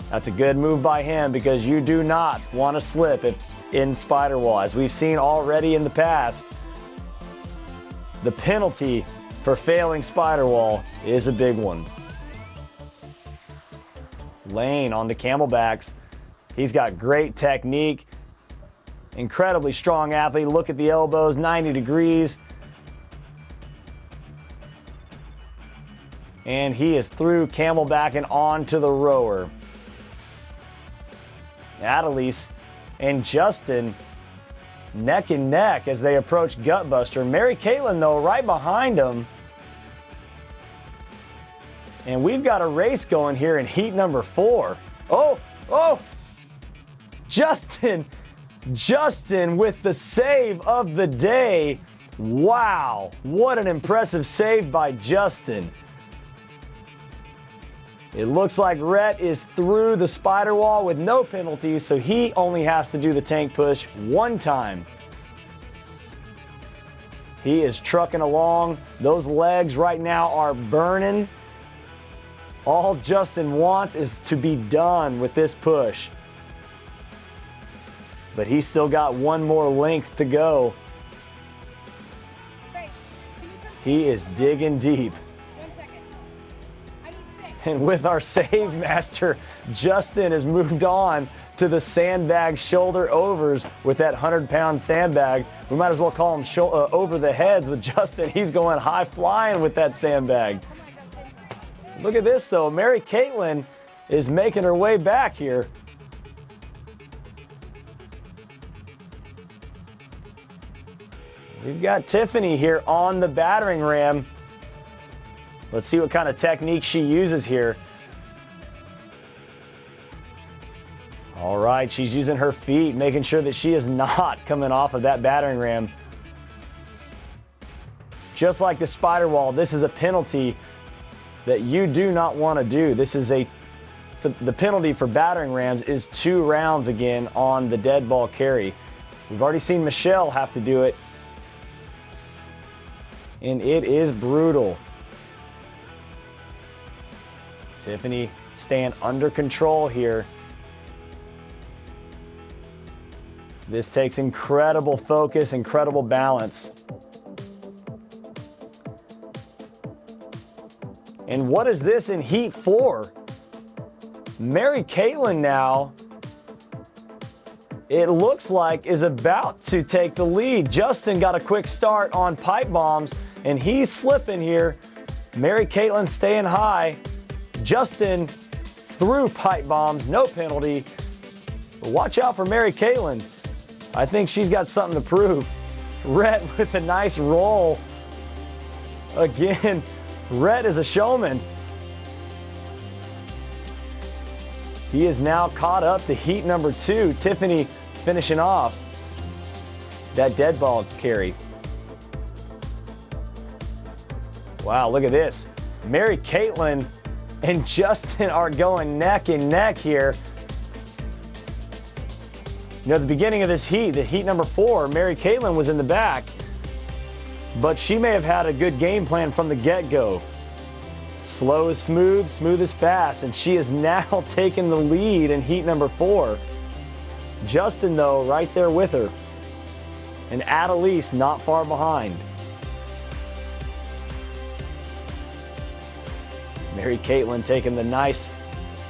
That's a good move by him because you do not want to slip in spider wall. As we've seen already in the past, the penalty for failing spider wall is a big one. Lane on the camelbacks. He's got great technique. Incredibly strong athlete. Look at the elbows, 90 degrees. And he is through camelback and onto the rower. Alexis and Justin neck and neck as they approach Gutbuster. Mary Caitlin, though, right behind them. And we've got a race going here in heat number 4. Oh! Justin with the save of the day. Wow, what an impressive save by Justin. It looks like Rhett is through the spider wall with no penalties, so he only has to do the tank push one time. He is trucking along. Those legs right now are burning. All Justin wants is to be done with this push. But he's still got one more length to go. He is digging deep. And with our save master, Justin has moved on to the sandbag shoulder overs with that 100-pound sandbag. We might as well call him over the heads with Justin. He's going high flying with that sandbag. Look at this though, Mary Caitlin is making her way back here. We've got Tiffany here on the battering ram. Let's see what kind of technique she uses here. All right, she's using her feet, making sure that she is not coming off of that battering ram. Just like the spider wall, this is a penalty that you do not want to do. This is the penalty for battering rams is 2 rounds again on the dead ball carry. We've already seen Michelle have to do it, and it is brutal. Tiffany staying under control here. This takes incredible focus, incredible balance. And what is this in heat 4? Mary Caitlin now, it looks like, is about to take the lead. Justin got a quick start on pipe bombs, and he's slipping here. Mary Caitlin staying high. Justin threw pipe bombs, no penalty. But watch out for Mary Caitlin. I think she's got something to prove. Rhett with a nice roll. Again, Rhett is a showman. He is now caught up to heat number 2. Tiffany finishing off that dead ball carry. Wow, look at this. Mary Caitlin and Justin are going neck and neck here. You know, at the beginning of this heat, the heat number 4, Mary Caitlin was in the back, but she may have had a good game plan from the get-go. Slow is smooth, smooth is fast, and she is now taking the lead in heat number 4. Justin, though, right there with her, and Annalise not far behind. Mary Caitlin taking the nice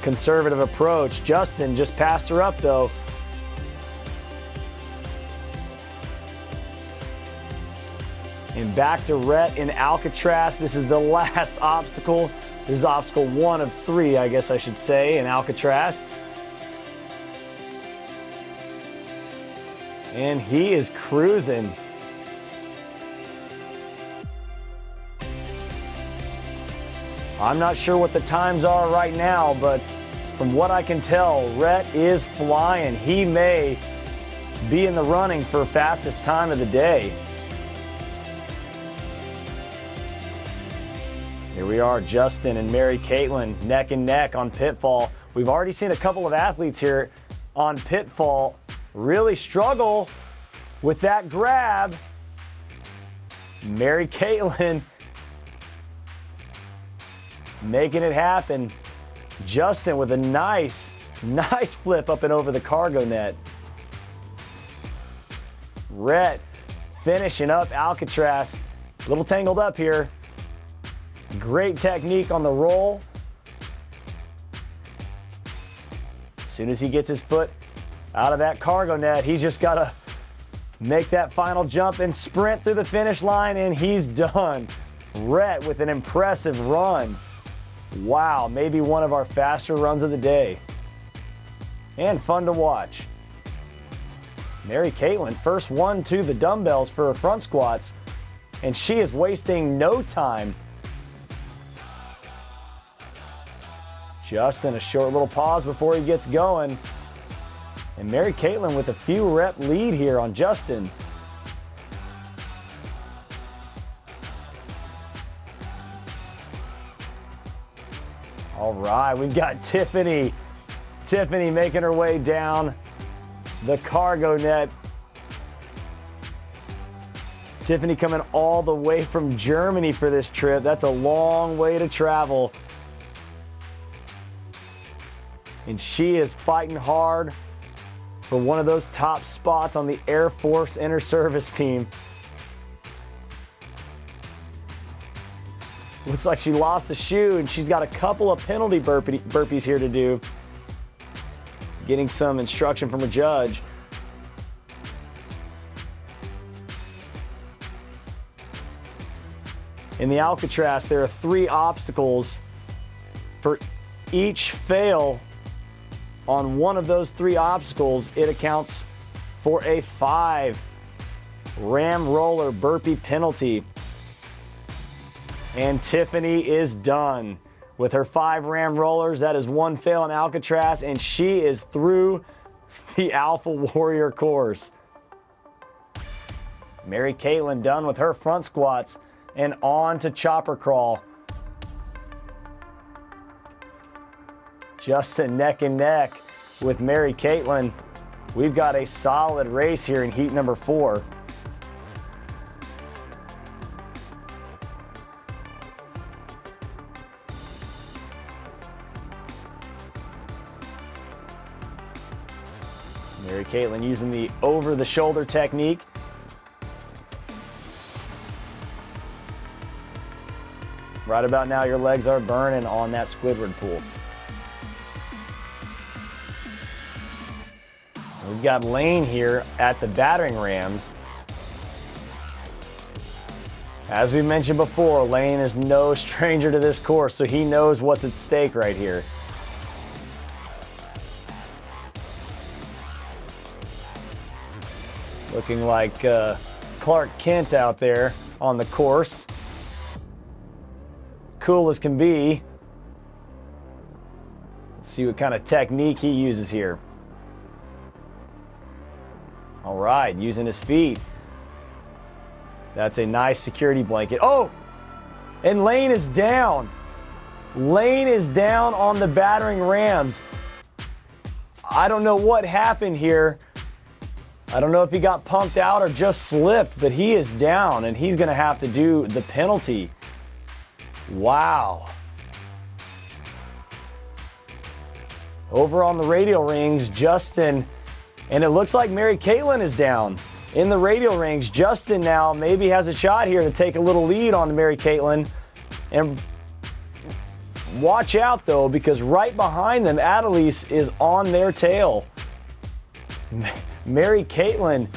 conservative approach. Justin just passed her up, though. And back to Rhett in Alcatraz. This is the last obstacle. This is obstacle 1 of 3, I guess I should say, in Alcatraz. And he is cruising. I'm not sure what the times are right now, but from what I can tell, Rhett is flying. He may be in the running for fastest time of the day. Here we are, Justin and Mary Caitlin neck and neck on Pitfall. We've already seen a couple of athletes here on Pitfall really struggle with that grab. Mary Caitlin making it happen. Justin with a nice flip up and over the cargo net. Rhett finishing up Alcatraz. A little tangled up here. Great technique on the roll. As soon as he gets his foot out of that cargo net, he's just got to make that final jump and sprint through the finish line, and he's done. Rhett with an impressive run. Wow, maybe one of our faster runs of the day. And fun to watch. Mary Caitlin, first one to the dumbbells for her front squats, and she is wasting no time. Justin, a short little pause before he gets going. And Mary Caitlin with a few rep lead here on Justin. All right, we've got Tiffany. Tiffany making her way down the cargo net. Tiffany coming all the way from Germany for this trip. That's a long way to travel. And she is fighting hard for one of those top spots on the Air Force Inter-Service team. Looks like she lost a shoe, and she's got a couple of penalty burpees here to do. Getting some instruction from a judge. In the Alcatraz, there are 3 obstacles. For each fail on one of those 3 obstacles, it accounts for a 5 ram roller burpee penalty. And Tiffany is done with her 5 ram rollers. That is 1 fail in Alcatraz, and she is through the Alpha Warrior course. Mary Caitlin done with her front squats and on to chopper crawl. Justin neck and neck with Mary Caitlin. We've got a solid race here in heat number 4. Mary Caitlin using the over-the-shoulder technique. Right about now, your legs are burning on that Squidward pull. We've got Lane here at the battering rams. As we mentioned before, Lane is no stranger to this course, so he knows what's at stake right here. Looking like Clark Kent out there on the course. Cool as can be. Let's see what kind of technique he uses here. All right, using his feet. That's a nice security blanket. Oh, and Lane is down. Lane is down on the battering rams. I don't know what happened here. I don't know if he got pumped out or just slipped, but he is down and he's gonna have to do the penalty. Wow. Over on the radial rings, Justin, and it looks like Mary Caitlin is down in the radial rings. Justin now maybe has a shot here to take a little lead on Mary Caitlin. And watch out though, because right behind them, Alexis is on their tail. Mary Caitlin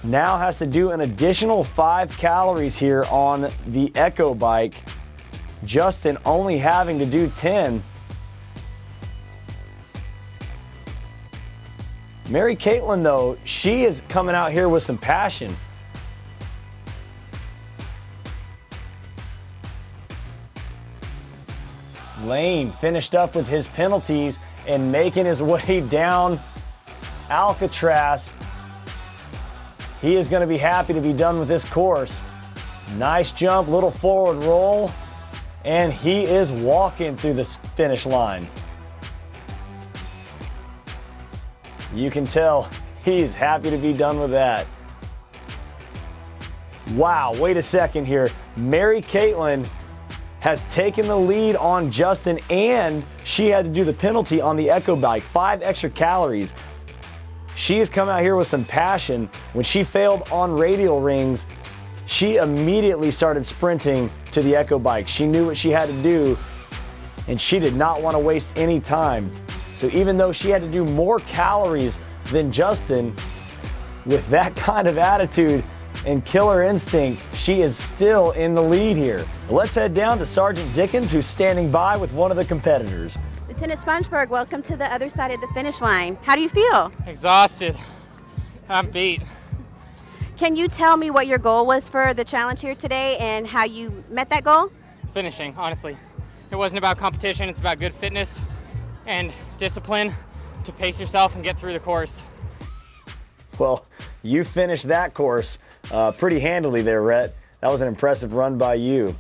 now has to do an additional 5 calories here on the Echo bike. Justin only having to do 10. Mary Caitlin, though, she is coming out here with some passion. Lane finished up with his penalties and making his way down Alcatraz. He is going to be happy to be done with this course. Nice jump, little forward roll, and he is walking through the finish line. You can tell he's happy to be done with that. Wow, wait a second here. Mary Caitlin has taken the lead on Justin, and she had to do the penalty on the Echo bike, 5 extra calories. She has come out here with some passion. When she failed on radial rings, she immediately started sprinting to the Echo bike. She knew what she had to do, and she did not want to waste any time. So even though she had to do more calories than Justin, with that kind of attitude and killer instinct, she is still in the lead here. Let's head down to Sergeant Dickens, who's standing by with one of the competitors. Lieutenant Spongeburg, welcome to the other side of the finish line. How do you feel? Exhausted. I'm beat. Can you tell me what your goal was for the challenge here today and how you met that goal? Finishing, honestly. It wasn't about competition, it's about good fitness and discipline to pace yourself and get through the course. Well, you finished that course pretty handily there, Rhett. That was an impressive run by you.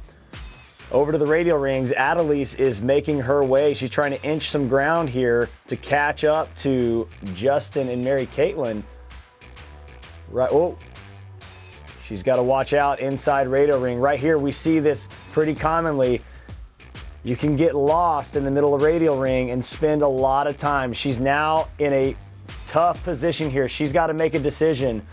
Over to the radial rings, Alexis is making her way. She's trying to inch some ground here to catch up to Justin and Mary Caitlin. Right, oh, she's got to watch out inside radial ring. Right here, we see this pretty commonly. You can get lost in the middle of radial ring and spend a lot of time. She's now in a tough position here. She's got to make a decision.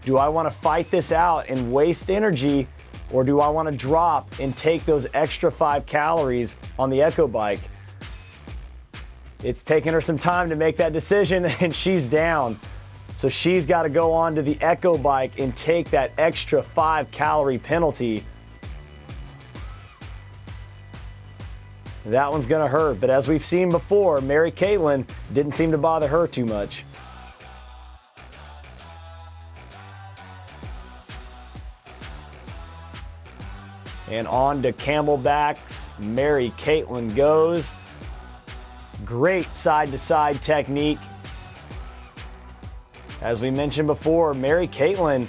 Do I want to fight this out and waste energy, or do I want to drop and take those extra 5 calories on the Echo bike? It's taken her some time to make that decision, and she's down. So she's got to go on to the Echo bike and take that extra 5 calorie penalty. That one's going to hurt, but as we've seen before, Mary Caitlin didn't seem to bother her too much. And on to camelbacks, Mary Caitlin goes. Great side-to-side technique. As we mentioned before, Mary Caitlin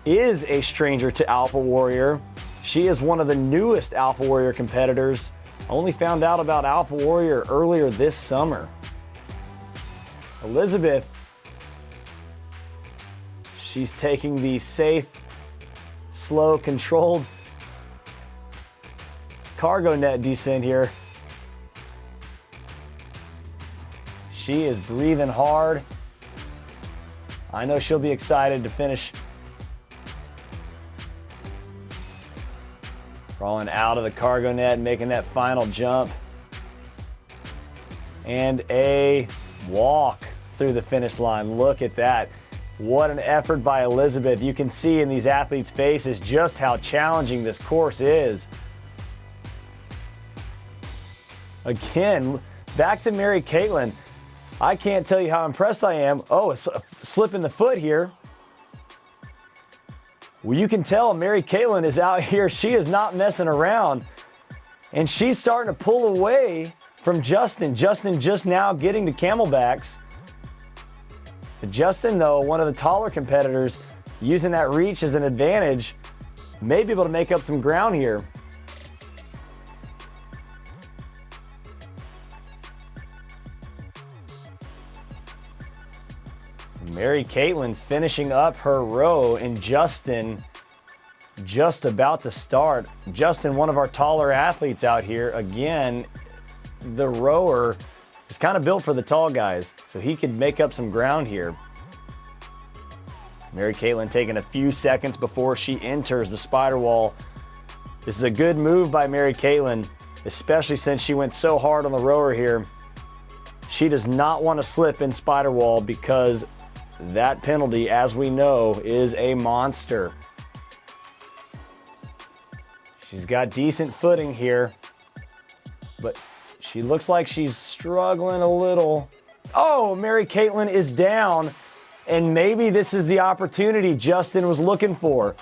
is a stranger to Alpha Warrior. She is one of the newest Alpha Warrior competitors. Only found out about Alpha Warrior earlier this summer. Elizabeth, she's taking the safe, slow, controlled cargo net descent here. She is breathing hard. I know she'll be excited to finish. Crawling out of the cargo net, making that final jump. And a walk through the finish line. Look at that. What an effort by Elizabeth. You can see in these athletes' faces just how challenging this course is. Again, back to Mary Caitlin. I can't tell you how impressed I am. Oh, a slip in the foot here. Well, you can tell Mary Caitlin is out here. She is not messing around. And she's starting to pull away from Justin. Justin just now getting to camelbacks. But Justin, though, one of the taller competitors, using that reach as an advantage, may be able to make up some ground here. Mary Caitlin finishing up her row, and Justin just about to start. Justin, one of our taller athletes out here. Again, the rower is kind of built for the tall guys, so he could make up some ground here. Mary Caitlin taking a few seconds before she enters the spider wall. This is a good move by Mary Caitlin, especially since she went so hard on the rower here. She does not want to slip in spider wall because that penalty, as we know, is a monster. She's got decent footing here, but she looks like she's struggling a little. Oh, Mary Caitlin is down, and maybe this is the opportunity Justin was looking for.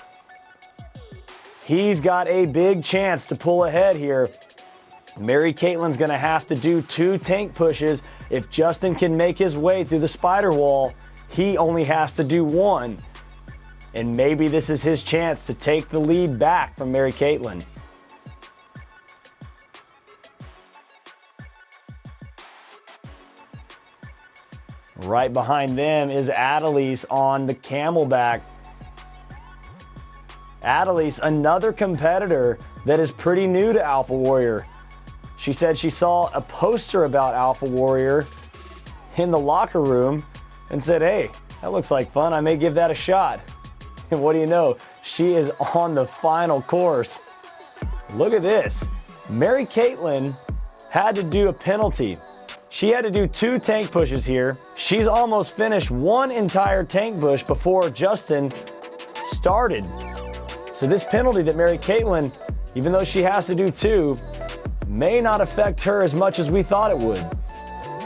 He's got a big chance to pull ahead here. Mary Caitlin's gonna have to do 2 tank pushes. If Justin can make his way through the spider wall, he only has to do 1. And maybe this is his chance to take the lead back from Mary Caitlin. Right behind them is Alexis on the camelback. Alexis, another competitor that is pretty new to Alpha Warrior. She said she saw a poster about Alpha Warrior in the locker room and said, hey, that looks like fun. I may give that a shot. And what do you know? She is on the final course. Look at this. Mary Caitlin had to do a penalty. She had to do 2 tank pushes here. She's almost finished 1 entire tank push before Justin started. So this penalty that Mary Caitlin, even though she has to do 2, may not affect her as much as we thought it would.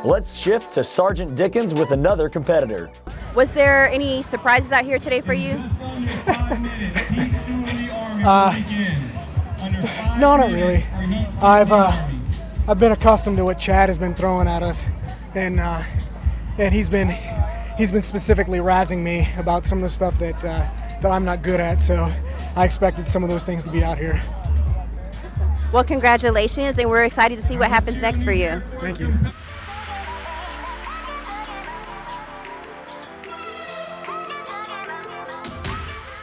Let's shift to Sergeant Dickens with another competitor. Was there any surprises out here today for you? No, not really. I've been accustomed to what Chad has been throwing at us, and he's been specifically razzing me about some of the stuff that I'm not good at. So I expected some of those things to be out here. Well, congratulations, and we're excited to see what happens next for you. Thank you.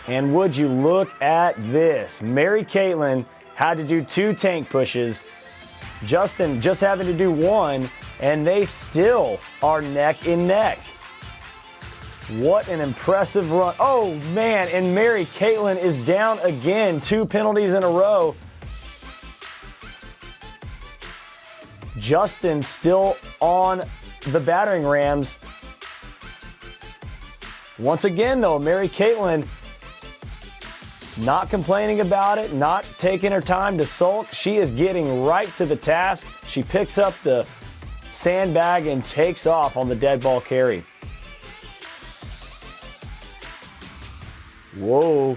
And would you look at this? Mary Caitlin had to do 2 tank pushes. Justin just having to do 1, and they still are neck and neck. What an impressive run. Oh man, and Mary Caitlin is down again. 2 penalties in a row. Justin still on the battering rams. Once again though, Mary Caitlin not complaining about it, not taking her time to sulk. She is getting right to the task. She picks up the sandbag and takes off on the dead ball carry. Whoa.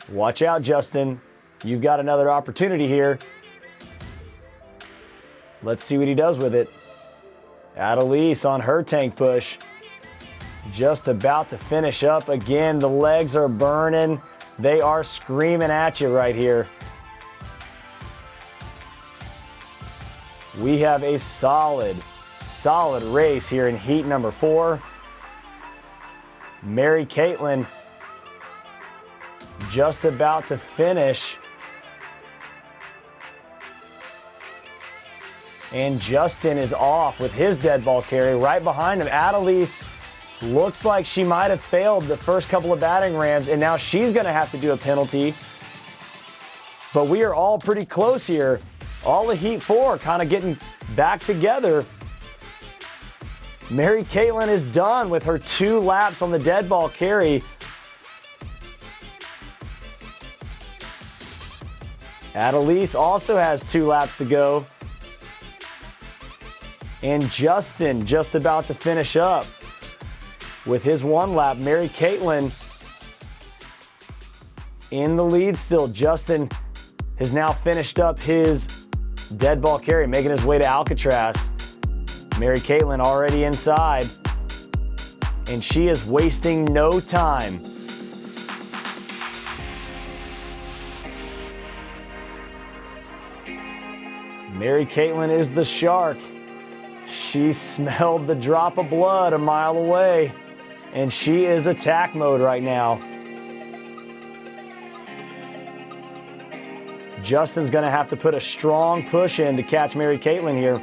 Watch out, Justin. You've got another opportunity here. Let's see what he does with it. Alexis on her tank push. just about to finish up. Again, the legs are burning. They are screaming at you right here. We have a solid race here in heat number 4. Mary Caitlin just about to finish. And Justin is off with his dead ball carry. Right behind him, Adelise looks like she might have failed the first couple of batting rams, and now she's going to have to do a penalty. But we are all pretty close here. All of heat 4 kind of getting back together. Mary Caitlin is done with her 2 laps on the dead ball carry. Adelise also has 2 laps to go. And Justin just about to finish up with his 1 lap. Mary Caitlin in the lead still. Justin has now finished up his dead ball carry, making his way to Alcatraz. Mary Caitlin already inside, and she is wasting no time. Mary Caitlin is the shark. She smelled the drop of blood a mile away, and she is attack mode right now. Justin's going to have to put a strong push in to catch Mary Caitlin here.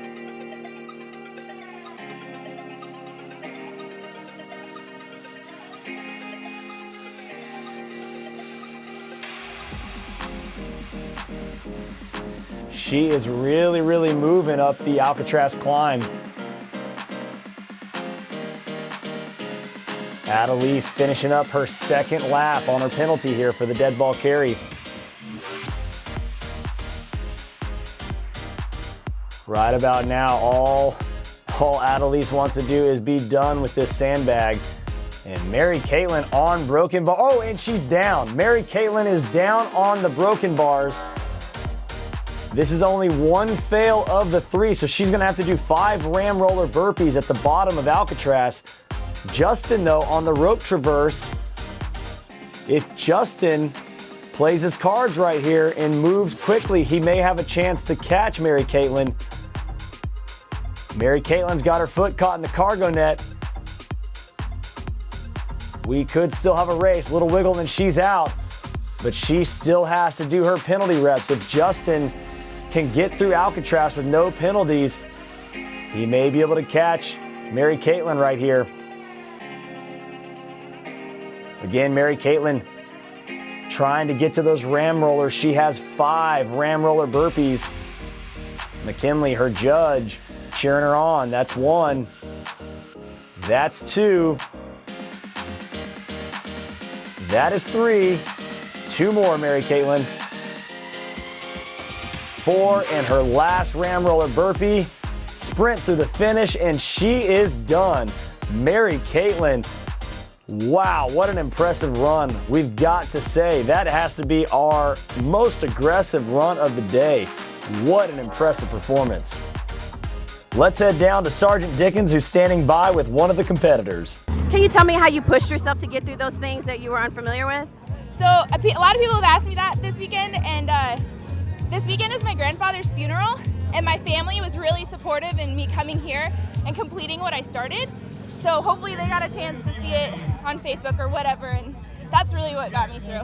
She is really moving up the Alcatraz climb. Adelise finishing up her 2nd lap on her penalty here for the dead ball carry. Right about now, all Adelise wants to do is be done with this sandbag. And Mary Caitlin on broken bar. Oh, and she's down. Mary Caitlin is down on the broken bars. This is only 1 fail of the 3, so she's going to have to do 5 ram roller burpees at the bottom of Alcatraz. Justin, though, on the rope traverse, if Justin plays his cards right here and moves quickly, he may have a chance to catch Mary Caitlin. Mary Caitlin's got her foot caught in the cargo net. We could still have a race. Little wiggle and she's out. But she still has to do her penalty reps. If Justin can get through Alcatraz with no penalties, he may be able to catch Mary Caitlin right here. Again, Mary Caitlin trying to get to those ram rollers. She has 5 ram roller burpees. McKinley, her judge, cheering her on. That's 1. That's 2. That is 3. 2 more, Mary Caitlin. 4, and her last ram roller burpee. Sprint through the finish, and she is done. Mary Caitlin, wow, what an impressive run. We've got to say, that has to be our most aggressive run of the day. What an impressive performance. Let's head down to Sergeant Dickens, who's standing by with one of the competitors. Can you tell me how you pushed yourself to get through those things that you were unfamiliar with? So a lot of people have asked me that this weekend, and this weekend is my grandfather's funeral, and my family was really supportive in me coming here and completing what I started. So hopefully they got a chance to see it on Facebook or whatever, and that's really what got me through.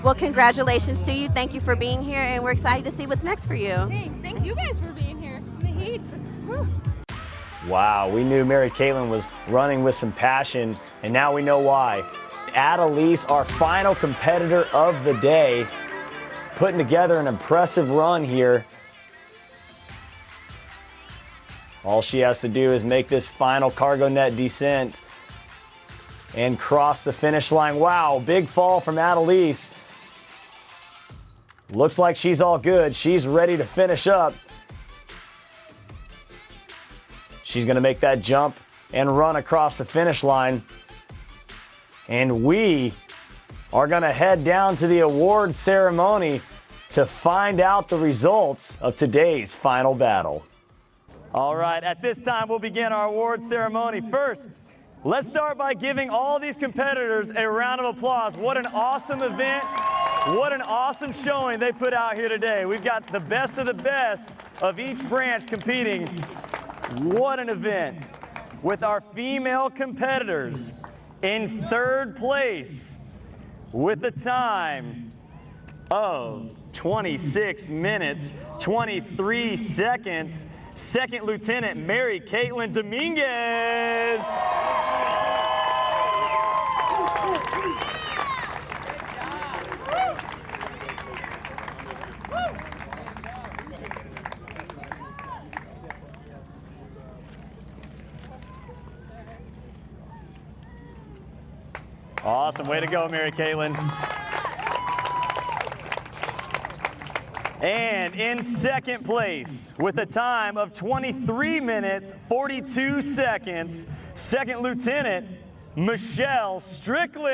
Well, congratulations to you. Thank you for being here, and we're excited to see what's next for you. Thanks. Thanks you guys for being here in the heat. Woo. Wow, we knew Mary Caitlin was running with some passion, and now we know why. Adelise, our final competitor of the day, putting together an impressive run here. All she has to do is make this final cargo net descent and cross the finish line. Wow, big fall from Adelise. Looks like she's all good. She's ready to finish up. She's going to make that jump and run across the finish line. And we are going to head down to the awards ceremony to find out the results of today's final battle. All right, at this time, we'll begin our awards ceremony. First, Let's start by giving all these competitors a round of applause. What an awesome event. What an awesome showing they put out here today. We've got the best of the best of each branch competing. What an event. With our female competitors in third place with a time of 26 minutes, 23 seconds, Second Lieutenant Mary Caitlin Dominguez. Awesome, way to go, Mary Caitlin. And in second place with a time of 23 minutes, 42 seconds, Second Lieutenant Michelle Strickland.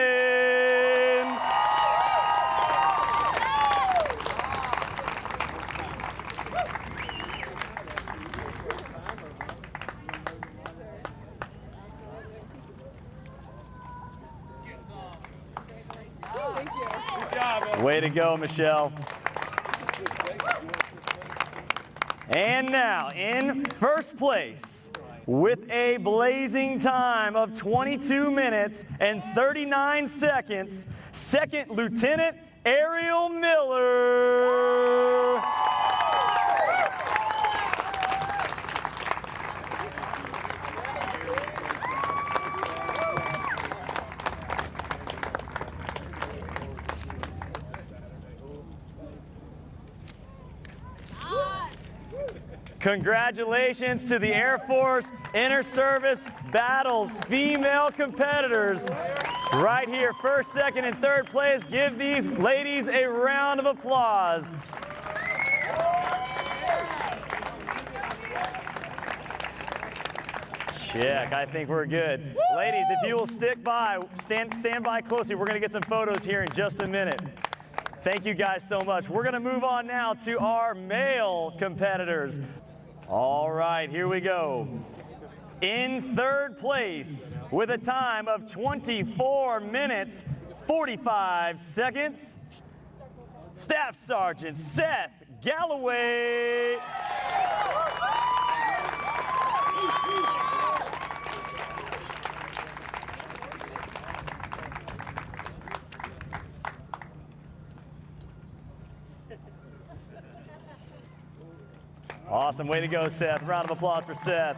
Way to go, Michelle. And now, in first place, with a blazing time of 22 minutes and 39 seconds, Second Lieutenant Ariel Miller. Congratulations to the Air Force Inter-Service Battles female competitors right here, first, second, and third place. Give these ladies a round of applause. Check, I think we're good. Ladies, if you will stand by closely, we're gonna get some photos here in just a minute. Thank you guys so much. We're gonna move on now to our male competitors. All right, here we go. In third place with a time of 24 minutes, 45 seconds, Staff Sergeant Seth Galloway. Awesome, way to go, Seth. Round of applause for Seth.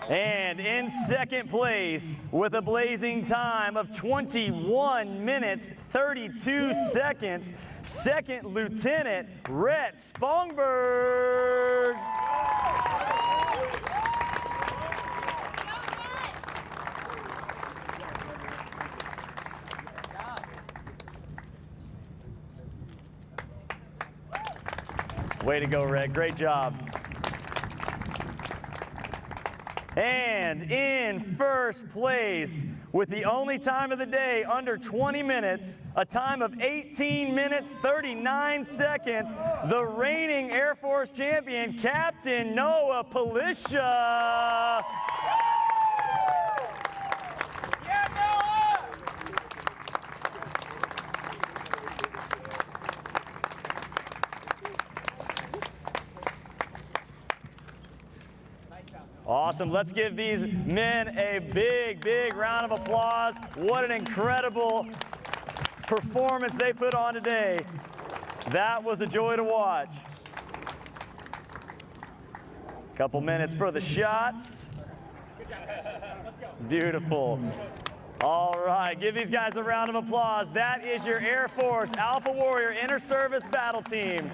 And in second place with a blazing time of 21 minutes, 32 seconds, Second Lieutenant Rhett Spongberg. Way to go, Rhett. Great job. And in first place, with the only time of the day under 20 minutes, a time of 18 minutes, 39 seconds, the reigning Air Force champion, Captain Noah Palisha. Awesome. Let's give these men a big, big round of applause. What an incredible performance they put on today. That was a joy to watch. Couple minutes for the shots. Beautiful. All right, give these guys a round of applause. That is your Air Force Alpha Warrior Inter-Service Battle Team.